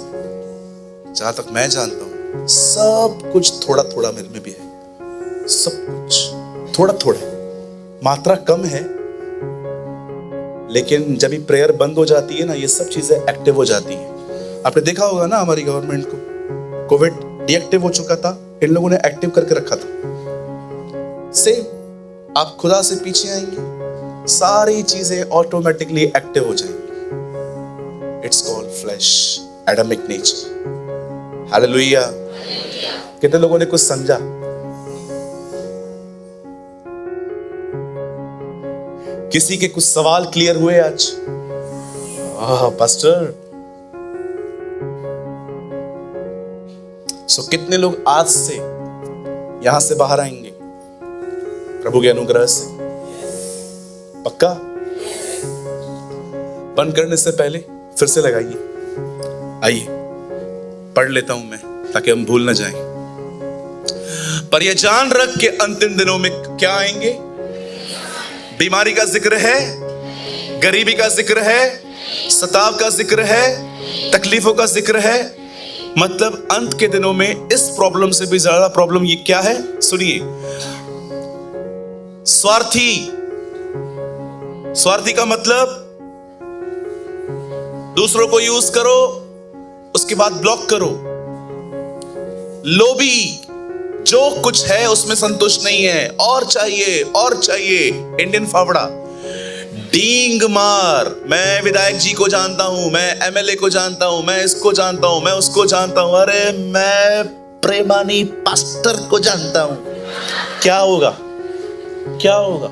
जहां तक मैं जानता हूं सब कुछ थोड़ा थोड़ा मेरे में भी है। सब कुछ थोड़ा थोड़ा, मात्रा कम है, लेकिन जब ये प्रेयर बंद हो जाती है ना, ये सब चीजें एक्टिव हो जाती हैं। आपने देखा होगा ना हमारी गवर्नमेंट को, कोविड डीएक्टिव हो चुका था, इन लोगों ने एक्टिव करके रखा था। सेम आप खुदा से पीछे आएंगे, सारी चीजें ऑटोमेटिकली एक्टिव हो जाएंगी। It's called flash, एडमिक nature. Hallelujah. कितने लोगों ने कुछ समझा? किसी के कुछ सवाल क्लियर हुए आज? पास्टर, सो कितने लोग आज से यहां से बाहर आएंगे प्रभु के अनुग्रह से? पक्का? बंद करने से पहले फिर से लगाइए। आइए पढ़ लेता हूं मैं ताकि हम भूल ना जाएं। पर यह जान रख के अंतिम दिनों में क्या आएंगे? बीमारी का जिक्र है, गरीबी का जिक्र है, सताव का जिक्र है, तकलीफों का जिक्र है। मतलब अंत के दिनों में इस प्रॉब्लम से भी ज्यादा प्रॉब्लम ये क्या है? सुनिए, स्वार्थी। स्वार्थी का मतलब दूसरों को यूज करो, उसके बाद ब्लॉक करो। लोभी, जो कुछ है उसमें संतुष्ट नहीं है, और चाहिए और चाहिए। इंडियन फावड़ा। डींग मार, मैं विधायक जी को जानता हूं, मैं एमएलए को जानता हूं, मैं इसको जानता हूं, मैं उसको जानता हूं, अरे मैं प्रेमानी पास्टर को जानता हूं। क्या होगा? क्या होगा?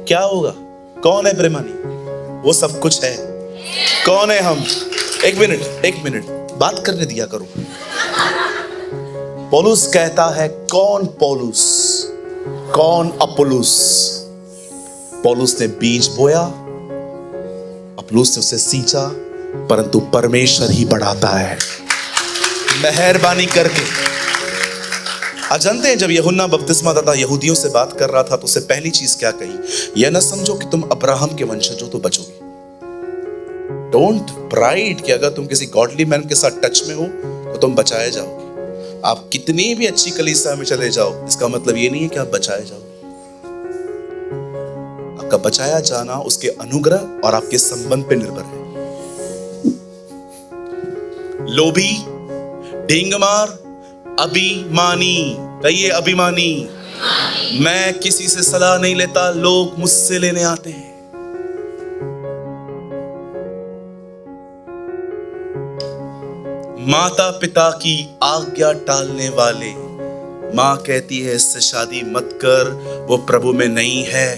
क्या होगा? कौन है प्रेमानी? वो सब कुछ है। कौन है हम? एक मिनट बात करने दिया करो। पौलुस कहता है, कौन पौलुस, कौन अपुल्लोस? पौलुस ने बीज बोया, अपुल्लोस ने उसे सींचा, परंतु परमेश्वर ही बढ़ाता है मेहरबानी करके। आप जानते हैं, जब यूहन्ना बपतिस्मा दाता यहूदियों से बात कर रहा था तो उसे पहली चीज क्या कही? यह न समझो कि तुम अब्राहम के वंशज हो तो बचोगे। डोंट प्राइड कि अगर तुम किसी गॉडली मैन के साथ टच में हो तो तुम बचाए जाओगे। आप कितनी भी अच्छी कलीसिया में चले जाओ, इसका मतलब ये नहीं है कि आप बचाए जाओगे। आपका बचाया जाना उसके अनुग्रह और आपके संबंध पे निर्भर है। लोभी, ढींगमार, अभिमानी। कहिए अभिमानी। मैं किसी से सलाह नहीं लेता, लोग मुझसे लेने आते हैं। माता पिता की आज्ञा टालने वाले। मां कहती है इससे शादी मत कर, वो प्रभु में नहीं है,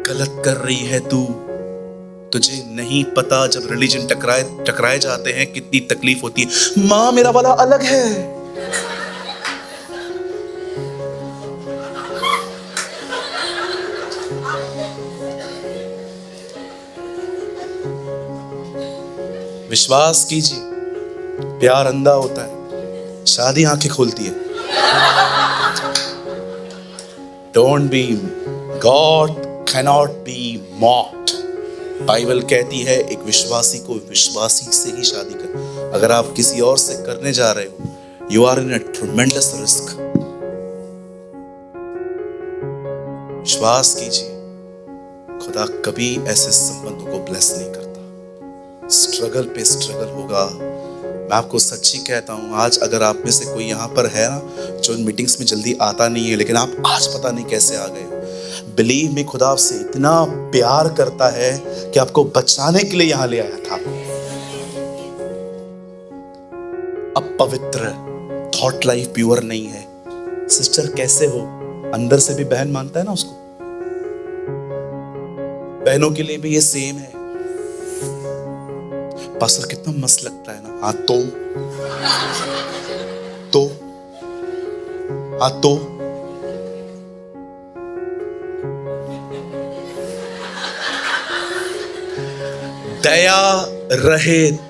गलत कर रही है तू। तुझे नहीं पता जब रिलीजन टकराए जाते हैं कितनी तकलीफ होती है। मां मेरा वाला अलग है। विश्वास कीजिए, प्यार अंधा होता है, शादी आंखें खोलती है। Don't be, God cannot be mocked. Bible कहती है एक विश्वासी को विश्वासी से ही शादी कर। अगर आप किसी और से करने जा रहे हो, you are in a tremendous risk. विश्वास कीजिए, खुदा कभी ऐसे संबंधों को ब्लेस नहीं करता। स्ट्रगल पे स्ट्रगल होगा। मैं आपको सच्ची कहता हूं, आज अगर आप में से कोई यहां पर है ना जो मीटिंग्स में जल्दी आता नहीं है, लेकिन आप आज पता नहीं कैसे आ गए हो, बिलीव मी, खुदा आपसे इतना प्यार करता है कि आपको बचाने के लिए यहां ले आया था। अपवित्र, थॉट लाइफ प्योर नहीं है। सिस्टर कैसे हो? अंदर से भी बहन मानता है ना उसको। बहनों के लिए भी ये सेम है। पास्टर कितना मस्त लगता है ना। हाँ तो हाँ तो दया रहित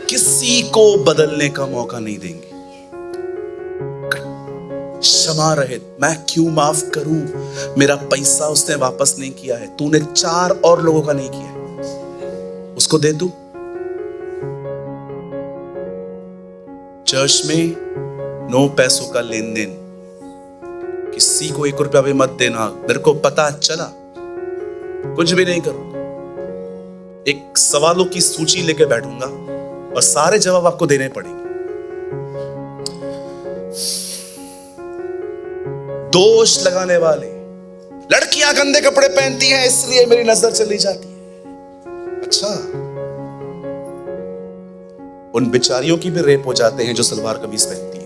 किसी को बदलने का मौका नहीं देंगे। क्षमा रहित, मैं क्यों माफ करूं, मेरा पैसा उसने वापस नहीं किया है, तूने 4 और लोगों का नहीं किया है, उसको दे दू। चर्च में नो पैसों का लेन देन, किसी को 1 रुपया भी मत देना। मेरे को पता चला कुछ भी नहीं करूंगा। एक सवालों की सूची लेके बैठूंगा और सारे जवाब आपको देने पड़ेंगे। दोष लगाने वाले, लड़कियां गंदे कपड़े पहनती हैं इसलिए मेरी नजर चली जाती है। अच्छा, उन बिचारियों की भी रेप हो जाते हैं जो सलवार कमीज पहनती है।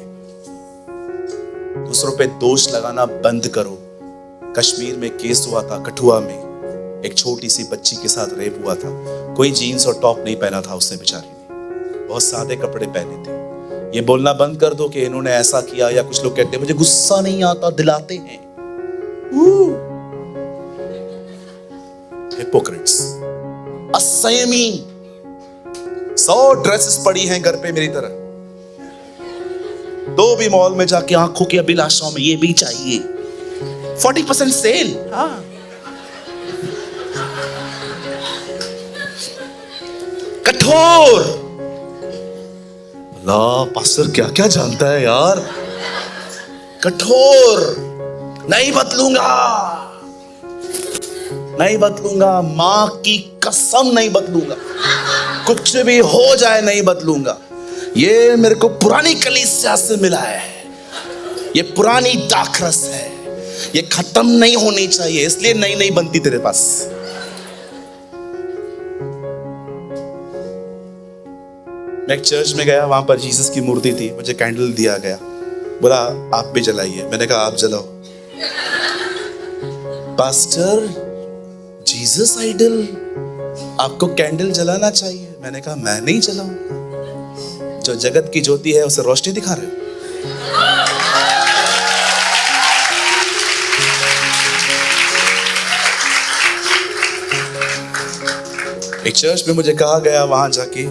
दूसरों पे दोष लगाना बंद करो। कश्मीर में केस हुआ था, कठुआ में एक छोटी सी बच्ची के साथ रेप हुआ था। कोई जीन्स और टॉप नहीं पहना था उसने, बेचारी ने बहुत सादे कपड़े पहने थे। ये बोलना बंद कर दो कि इन्होंने ऐसा किया, या कुछ लोग कहते हैं मुझे गुस्सा नहीं आता, दिलाते हैं। हिपोक्रेट्स, असंयमी। 100 ड्रेसेस पड़ी हैं घर पे मेरी तरह, तो भी मॉल में जाके आंखों की अभिलाषाओं में ये भी चाहिए, 40% सेल। हाँ, कठोर। अल्लाह, पास्टर क्या क्या जानता है यार। कठोर, नहीं बदलूंगा, नहीं बदलूंगा, मां की कसम नहीं बदलूंगा, कुछ भी हो जाए नहीं बदलूंगा। ये मेरे को पुरानी कलीसिया से मिला है, ये पुरानी दाखरस है, ये खत्म नहीं होनी चाहिए, इसलिए नई नई बनती तेरे पास। मैं एक चर्च में गया, वहां पर जीसस की मूर्ति थी, मुझे कैंडल दिया गया, बोला आप भी जलाइए। मैंने कहा आप जलाओ। पास्टर, जीसस आइडल, आपको कैंडल जलाना चाहिए। मैंने कहा मैं नहीं जलाऊं, जो जगत की ज्योति है उसे रोशनी दिखा रहे हो। एक चर्च में मुझे कहा गया, वहां जाके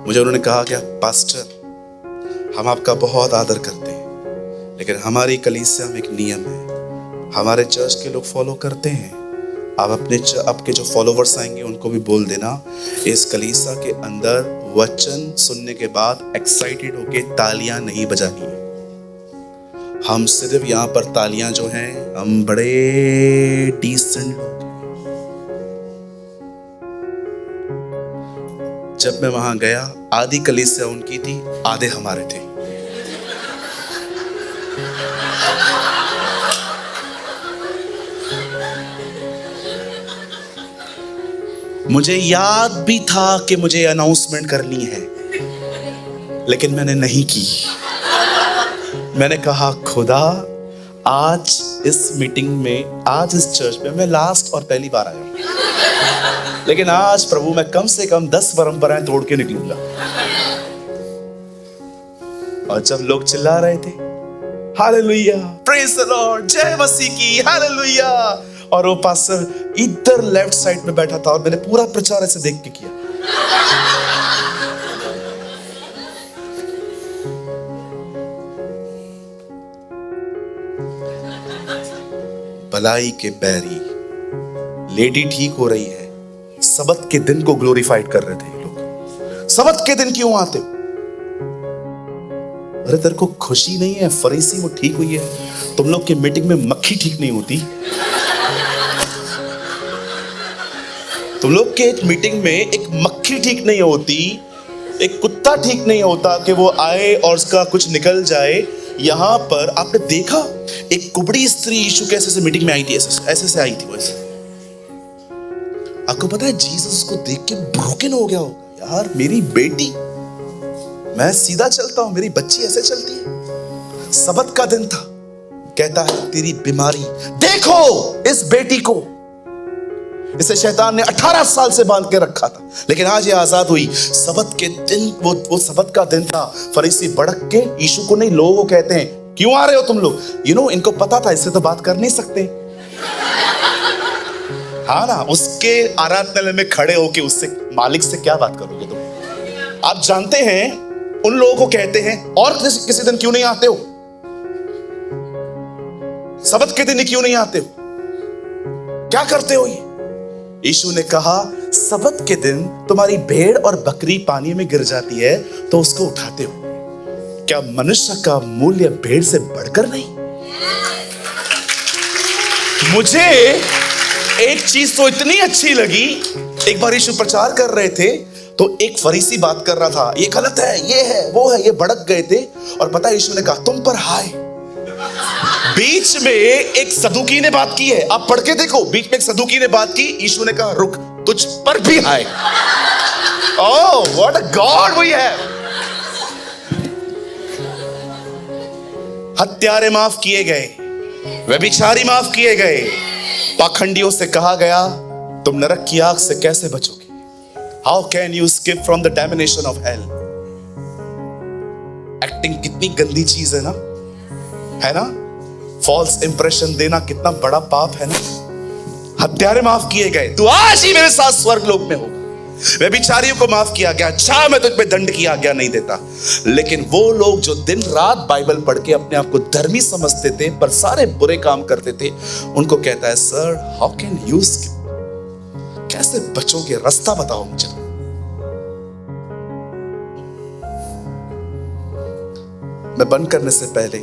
मुझे उन्होंने कहा क्या, पास्टर हम आपका बहुत आदर करते हैं, लेकिन हमारी कलीसिया में एक नियम है, हमारे चर्च के लोग फॉलो करते हैं, आप आपके जो फॉलोवर्स आएंगे उनको भी बोल देना, इस कलीसिया के अंदर वचन सुनने के बाद एक्साइटेड होके तालियां नहीं बजानी है। हम सिर्फ यहाँ पर तालियां जो हैं, हम बड़े डिसेंट लोग। जब मैं वहां गया, आधी कलीसिया उनकी थी, आधे हमारे थे। मुझे याद भी था कि मुझे अनाउंसमेंट करनी है, लेकिन मैंने नहीं की। मैंने कहा खुदा, आज इस मीटिंग में, आज इस चर्च में मैं लास्ट और पहली बार आया हूं, लेकिन आज प्रभु मैं कम से कम 10 परंपराएं तोड़ के निकलूंगा। और जब लोग चिल्ला रहे थे हालेलुया, प्रेज द लॉर्ड, जय मसीह की, हालेलुया, और वो पास्टर इधर लेफ्ट साइड में बैठा था और मैंने पूरा प्रचार ऐसे देख के किया। भलाई के बैरी, लेडी ठीक हो रही है, सबत के दिन को ग्लोरीफाइड कर रहे थे लोग। सबत के दिन क्यों आते हो? अरे तेरे को खुशी नहीं है फरीसी वो ठीक हुई है? तुम लोग की मीटिंग में मक्खी ठीक नहीं होती? तुम लोग के मीटिंग में एक मक्खी ठीक नहीं होती, एक कुत्ता ठीक नहीं होता कि वो आए और उसका कुछ निकल जाए। यहां पर आपने देखा एक कुबड़ी स्त्री यीशु कैसे से मीटिंग में आई थी, ऐसे से आई थी वो ऐसे। आपको पता है जीसस को देख के ब्रोकन हो गया होगा, यार मेरी बेटी, मैं सीधा चलता हूं, मेरी बच्ची ऐसे चलती है। सबत का दिन था, कहता है तेरी बीमारी देखो, इस बेटी को, इसे शैतान ने 18 साल से बांध के रखा था, लेकिन आज ये आजाद हुई। सबत के दिन, वो सबत का दिन था। फरीसी भड़क के यीशु को नहीं, लोगों को कहते हैं क्यों आ रहे हो तुम लोग? इनको पता था इससे तो बात कर नहीं सकते। हाँ ना, उसके आराधनालय में खड़े होके उससे, मालिक से क्या बात करोगे तुम? आप जानते हैं उन लोगों को कहते हैं और किसी दिन क्यों नहीं आते हो? सबत के दिन ही क्यों नहीं आते हो? क्या करते हो ये? यीशु ने कहा सबत के दिन तुम्हारी भेड़ और बकरी पानी में गिर जाती है तो उसको उठाते हो। क्या मनुष्य का मूल्य भेड़ से बढ़कर नहीं? मुझे एक चीज तो इतनी अच्छी लगी, एक बार यीशु प्रचार कर रहे थे तो एक फरीसी बात कर रहा था, ये गलत है, ये है, वो है, ये भड़क गए थे। और पता है यीशु ने कहा तुम पर हाय, बीच में एक सदुकी ने बात की है, आप पढ़ के देखो, बीच में एक सदुकी ने बात की, यीशु ने कहा रुक, तुझ पर भी आए। Oh what a God we have. हत्यारे माफ किए गए, व्यभिचारी माफ किए गए, पाखंडियों से कहा गया तुम नरक की आग से कैसे बचोगे? How can you escape from the damnation of hell? Acting कितनी गंदी चीज है ना? फॉल्स इंप्रेशन देना कितना बड़ा पाप है ना? हत्यारे माफ किए गए, तू आज ही मेरे साथ स्वर्ग लोक में होगा। व्यभिचारियों को माफ किया गया, अच्छा मैं तुझ पे दंड की आज्ञा नहीं देता। लेकिन वो लोग जो दिन रात बाइबल पढ़ के अपने आप को धर्मी समझते थे पर सारे बुरे काम करते थे, उनको कहता है sir how can you escape? कैसे बचोगे? रास्ता बताओ मुझे। मैं बंद करने से पहले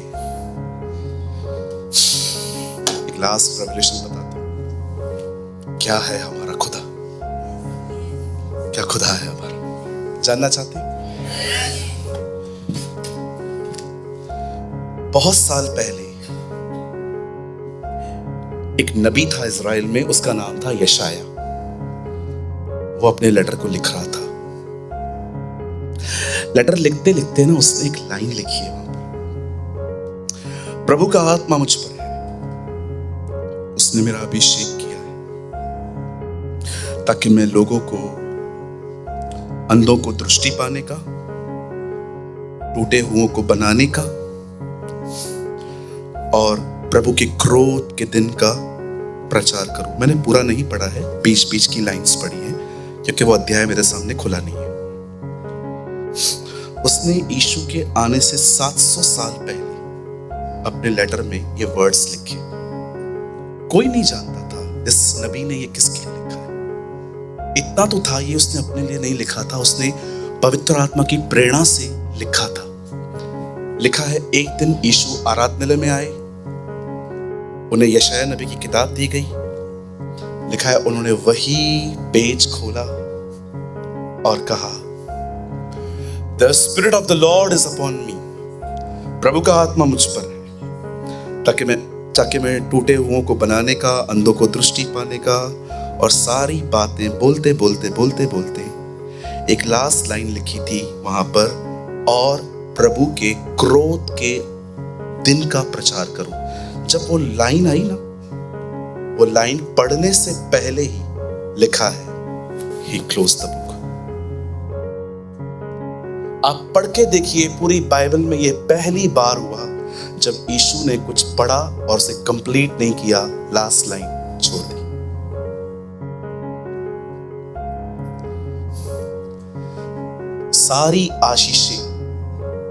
एक लास्ट रेवलेशन बताता हूं। क्या है हमारा खुदा? क्या खुदा है हमारा? जानना चाहते हैं? बहुत साल पहले एक नबी था इज़राइल में, उसका नाम था यशाया। वो अपने लेटर को लिख रहा था। लेटर लिखते लिखते ना उसने एक लाइन लिखी है वहां पर, प्रभु का आत्मा मुझ पर है, उसने मेरा अभिषेक किया है ताकि मैं लोगों को, अंधों को दृष्टि पाने का, टूटे हुओं को बनाने का और प्रभु के क्रोध के दिन का प्रचार करूं। मैंने पूरा नहीं पढ़ा है, बीच बीच की लाइंस पढ़ी है क्योंकि वो अध्याय मेरे सामने खुला नहीं है। उसने यीशु के आने से 700 साल पहले अपने लेटर में ये वर्ड्स लिखे। कोई नहीं जानता था इस नबी ने ये किसके लिए लिखा है। इतना तो था, ये उसने अपने लिए नहीं लिखा था, उसने पवित्र आत्मा की प्रेरणा से लिखा था। लिखा है एक दिन यीशु आराधनालय में आए, उन्हें यशाया नबी की किताब दी गई। लिखा है उन्होंने वही पेज खोला और कहा The Spirit of the Lord is upon me। प्रभु का आत्मा मुझ पर है ताकि मैं टूटे हुओं को बनाने का, अंधों को दृष्टि पाने का और सारी बातें बोलते बोलते एक लास्ट लाइन लिखी थी वहां पर, और प्रभु के क्रोध के दिन का प्रचार करूं। जब वो लाइन आई ना, वो लाइन पढ़ने से पहले ही लिखा है He closed the book। आप पढ़ के देखिए, पूरी बाइबल में ये पहली बार हुआ जब यीशु ने कुछ पढ़ा और उसे कंप्लीट नहीं किया, लास्ट लाइन छोड़ दी। सारी आशीषें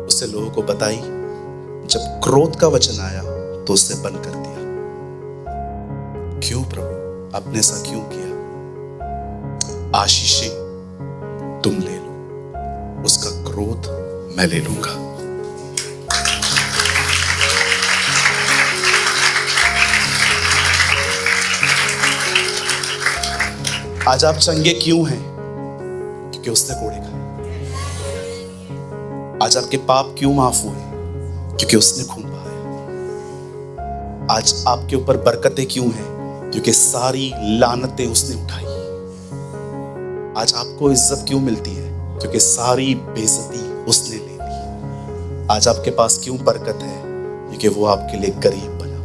उसे लोगों को बताई, जब क्रोध का वचन आया तो उसे बंद कर दिया। क्यों प्रभु, आपने ऐसा क्यों किया? आशीषें तुम ले लो, उसका क्रोध मैं ले लूंगा। आज आप चंगे क्यों हैं? क्योंकि उसने कोड़े खाए। आज आपके पाप क्यों माफ हुए? क्योंकि उसने खून बहाया। आज आपके ऊपर बरकतें क्यों हैं? क्योंकि सारी लानतें उसने उठाई। आज आपको इज्जत क्यों मिलती है? क्योंकि सारी बेइज्जती उसने ले ली। आज आपके पास क्यों बरकत है? क्योंकि वो आपके लिए गरीब बना।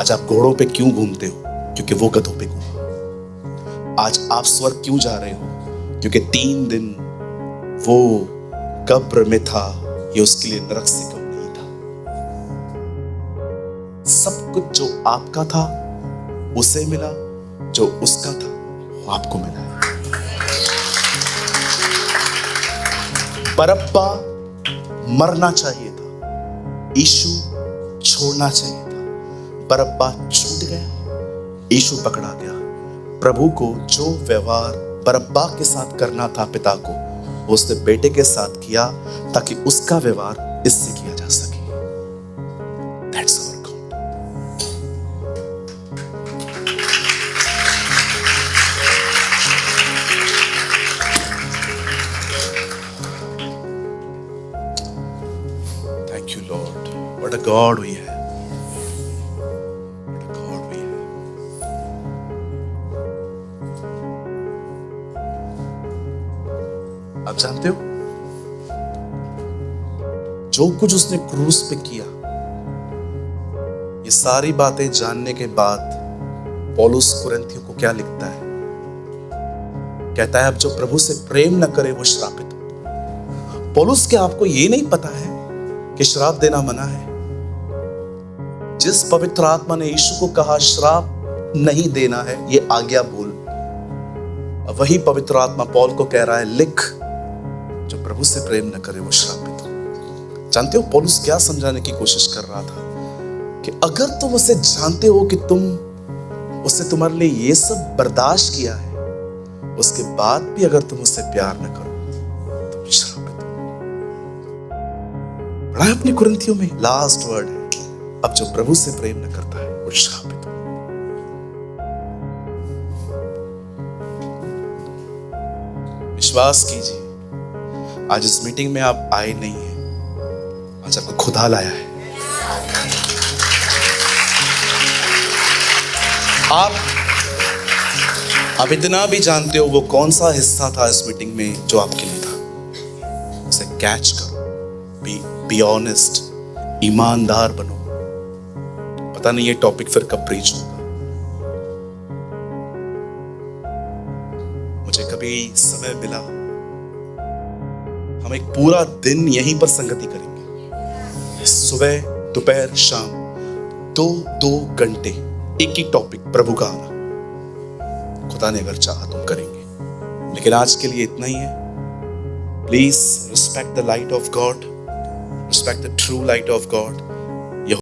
आज आप घोड़ों पे क्यों घूमते हो? क्योंकि वो गधों पे घूमा। आज आप स्वर्ग क्यों जा रहे हो? क्योंकि 3 दिन वो कब्र में था, ये उसके लिए नरक से कम नहीं था। सब कुछ जो आपका था उसे मिला, जो उसका था वो आपको मिला। बरअब्बा मरना चाहिए था, यीशु छोड़ना चाहिए था। बरअब्बा छूट गया, यीशु पकड़ा गया। प्रभु को जो व्यवहार बरअब्बा के साथ करना था पिता को, वो उसने बेटे के साथ किया ताकि उसका व्यवहार इससे किया जा सके। That's our God। Thank you, Lord. What a God we have। आप जानते हो जो कुछ उसने क्रूस पे किया, ये सारी बातें जानने के बाद पौलुस कुरिन्थियों को क्या लिखता है? कहता है अब जो प्रभु से प्रेम न करे वो श्रापित हो। पौलुस, क्या आपको ये नहीं पता है कि श्राप देना मना है? जिस पवित्र आत्मा ने यीशु को कहा श्राप नहीं देना है, ये आज्ञा बोल, वही पवित्र आत्मा पौल को कह रहा है लिख, जो प्रभु से प्रेम न करे वो श्रापित हो। जानते हो पौलुस क्या समझाने की कोशिश कर रहा था? कि अगर तुम उसे जानते हो कि उससे तुम्हारे लिए ये सब बर्दाश्त किया है, उसके बाद भी अगर तुम उससे प्यार न करो तो श्रापित हो। पढ़ा है अपने कुरिन्थियों में, लास्ट वर्ड है, अब जो प्रभु से प्रेम न करता है वो श्रापित हो। विश्वास कीजिए, आज इस मीटिंग में आप आए नहीं हैं, आज आपको खुदा लाया है। आप इतना भी जानते हो वो कौन सा हिस्सा था इस मीटिंग में जो आपके लिए था। उसे कैच करो, बी ऑनेस्ट, ईमानदार बनो। पता नहीं ये टॉपिक फिर कब प्रीच होगा। मुझे कभी समय मिला, हम एक पूरा दिन यहीं पर संगति करेंगे, सुबह दोपहर शाम, 2 घंटे एक ही टॉपिक, प्रभु का आना। खुदा ने अगर चाहा तो करेंगे, लेकिन आज के लिए इतना ही है। Please respect the light of God, respect the true light of God.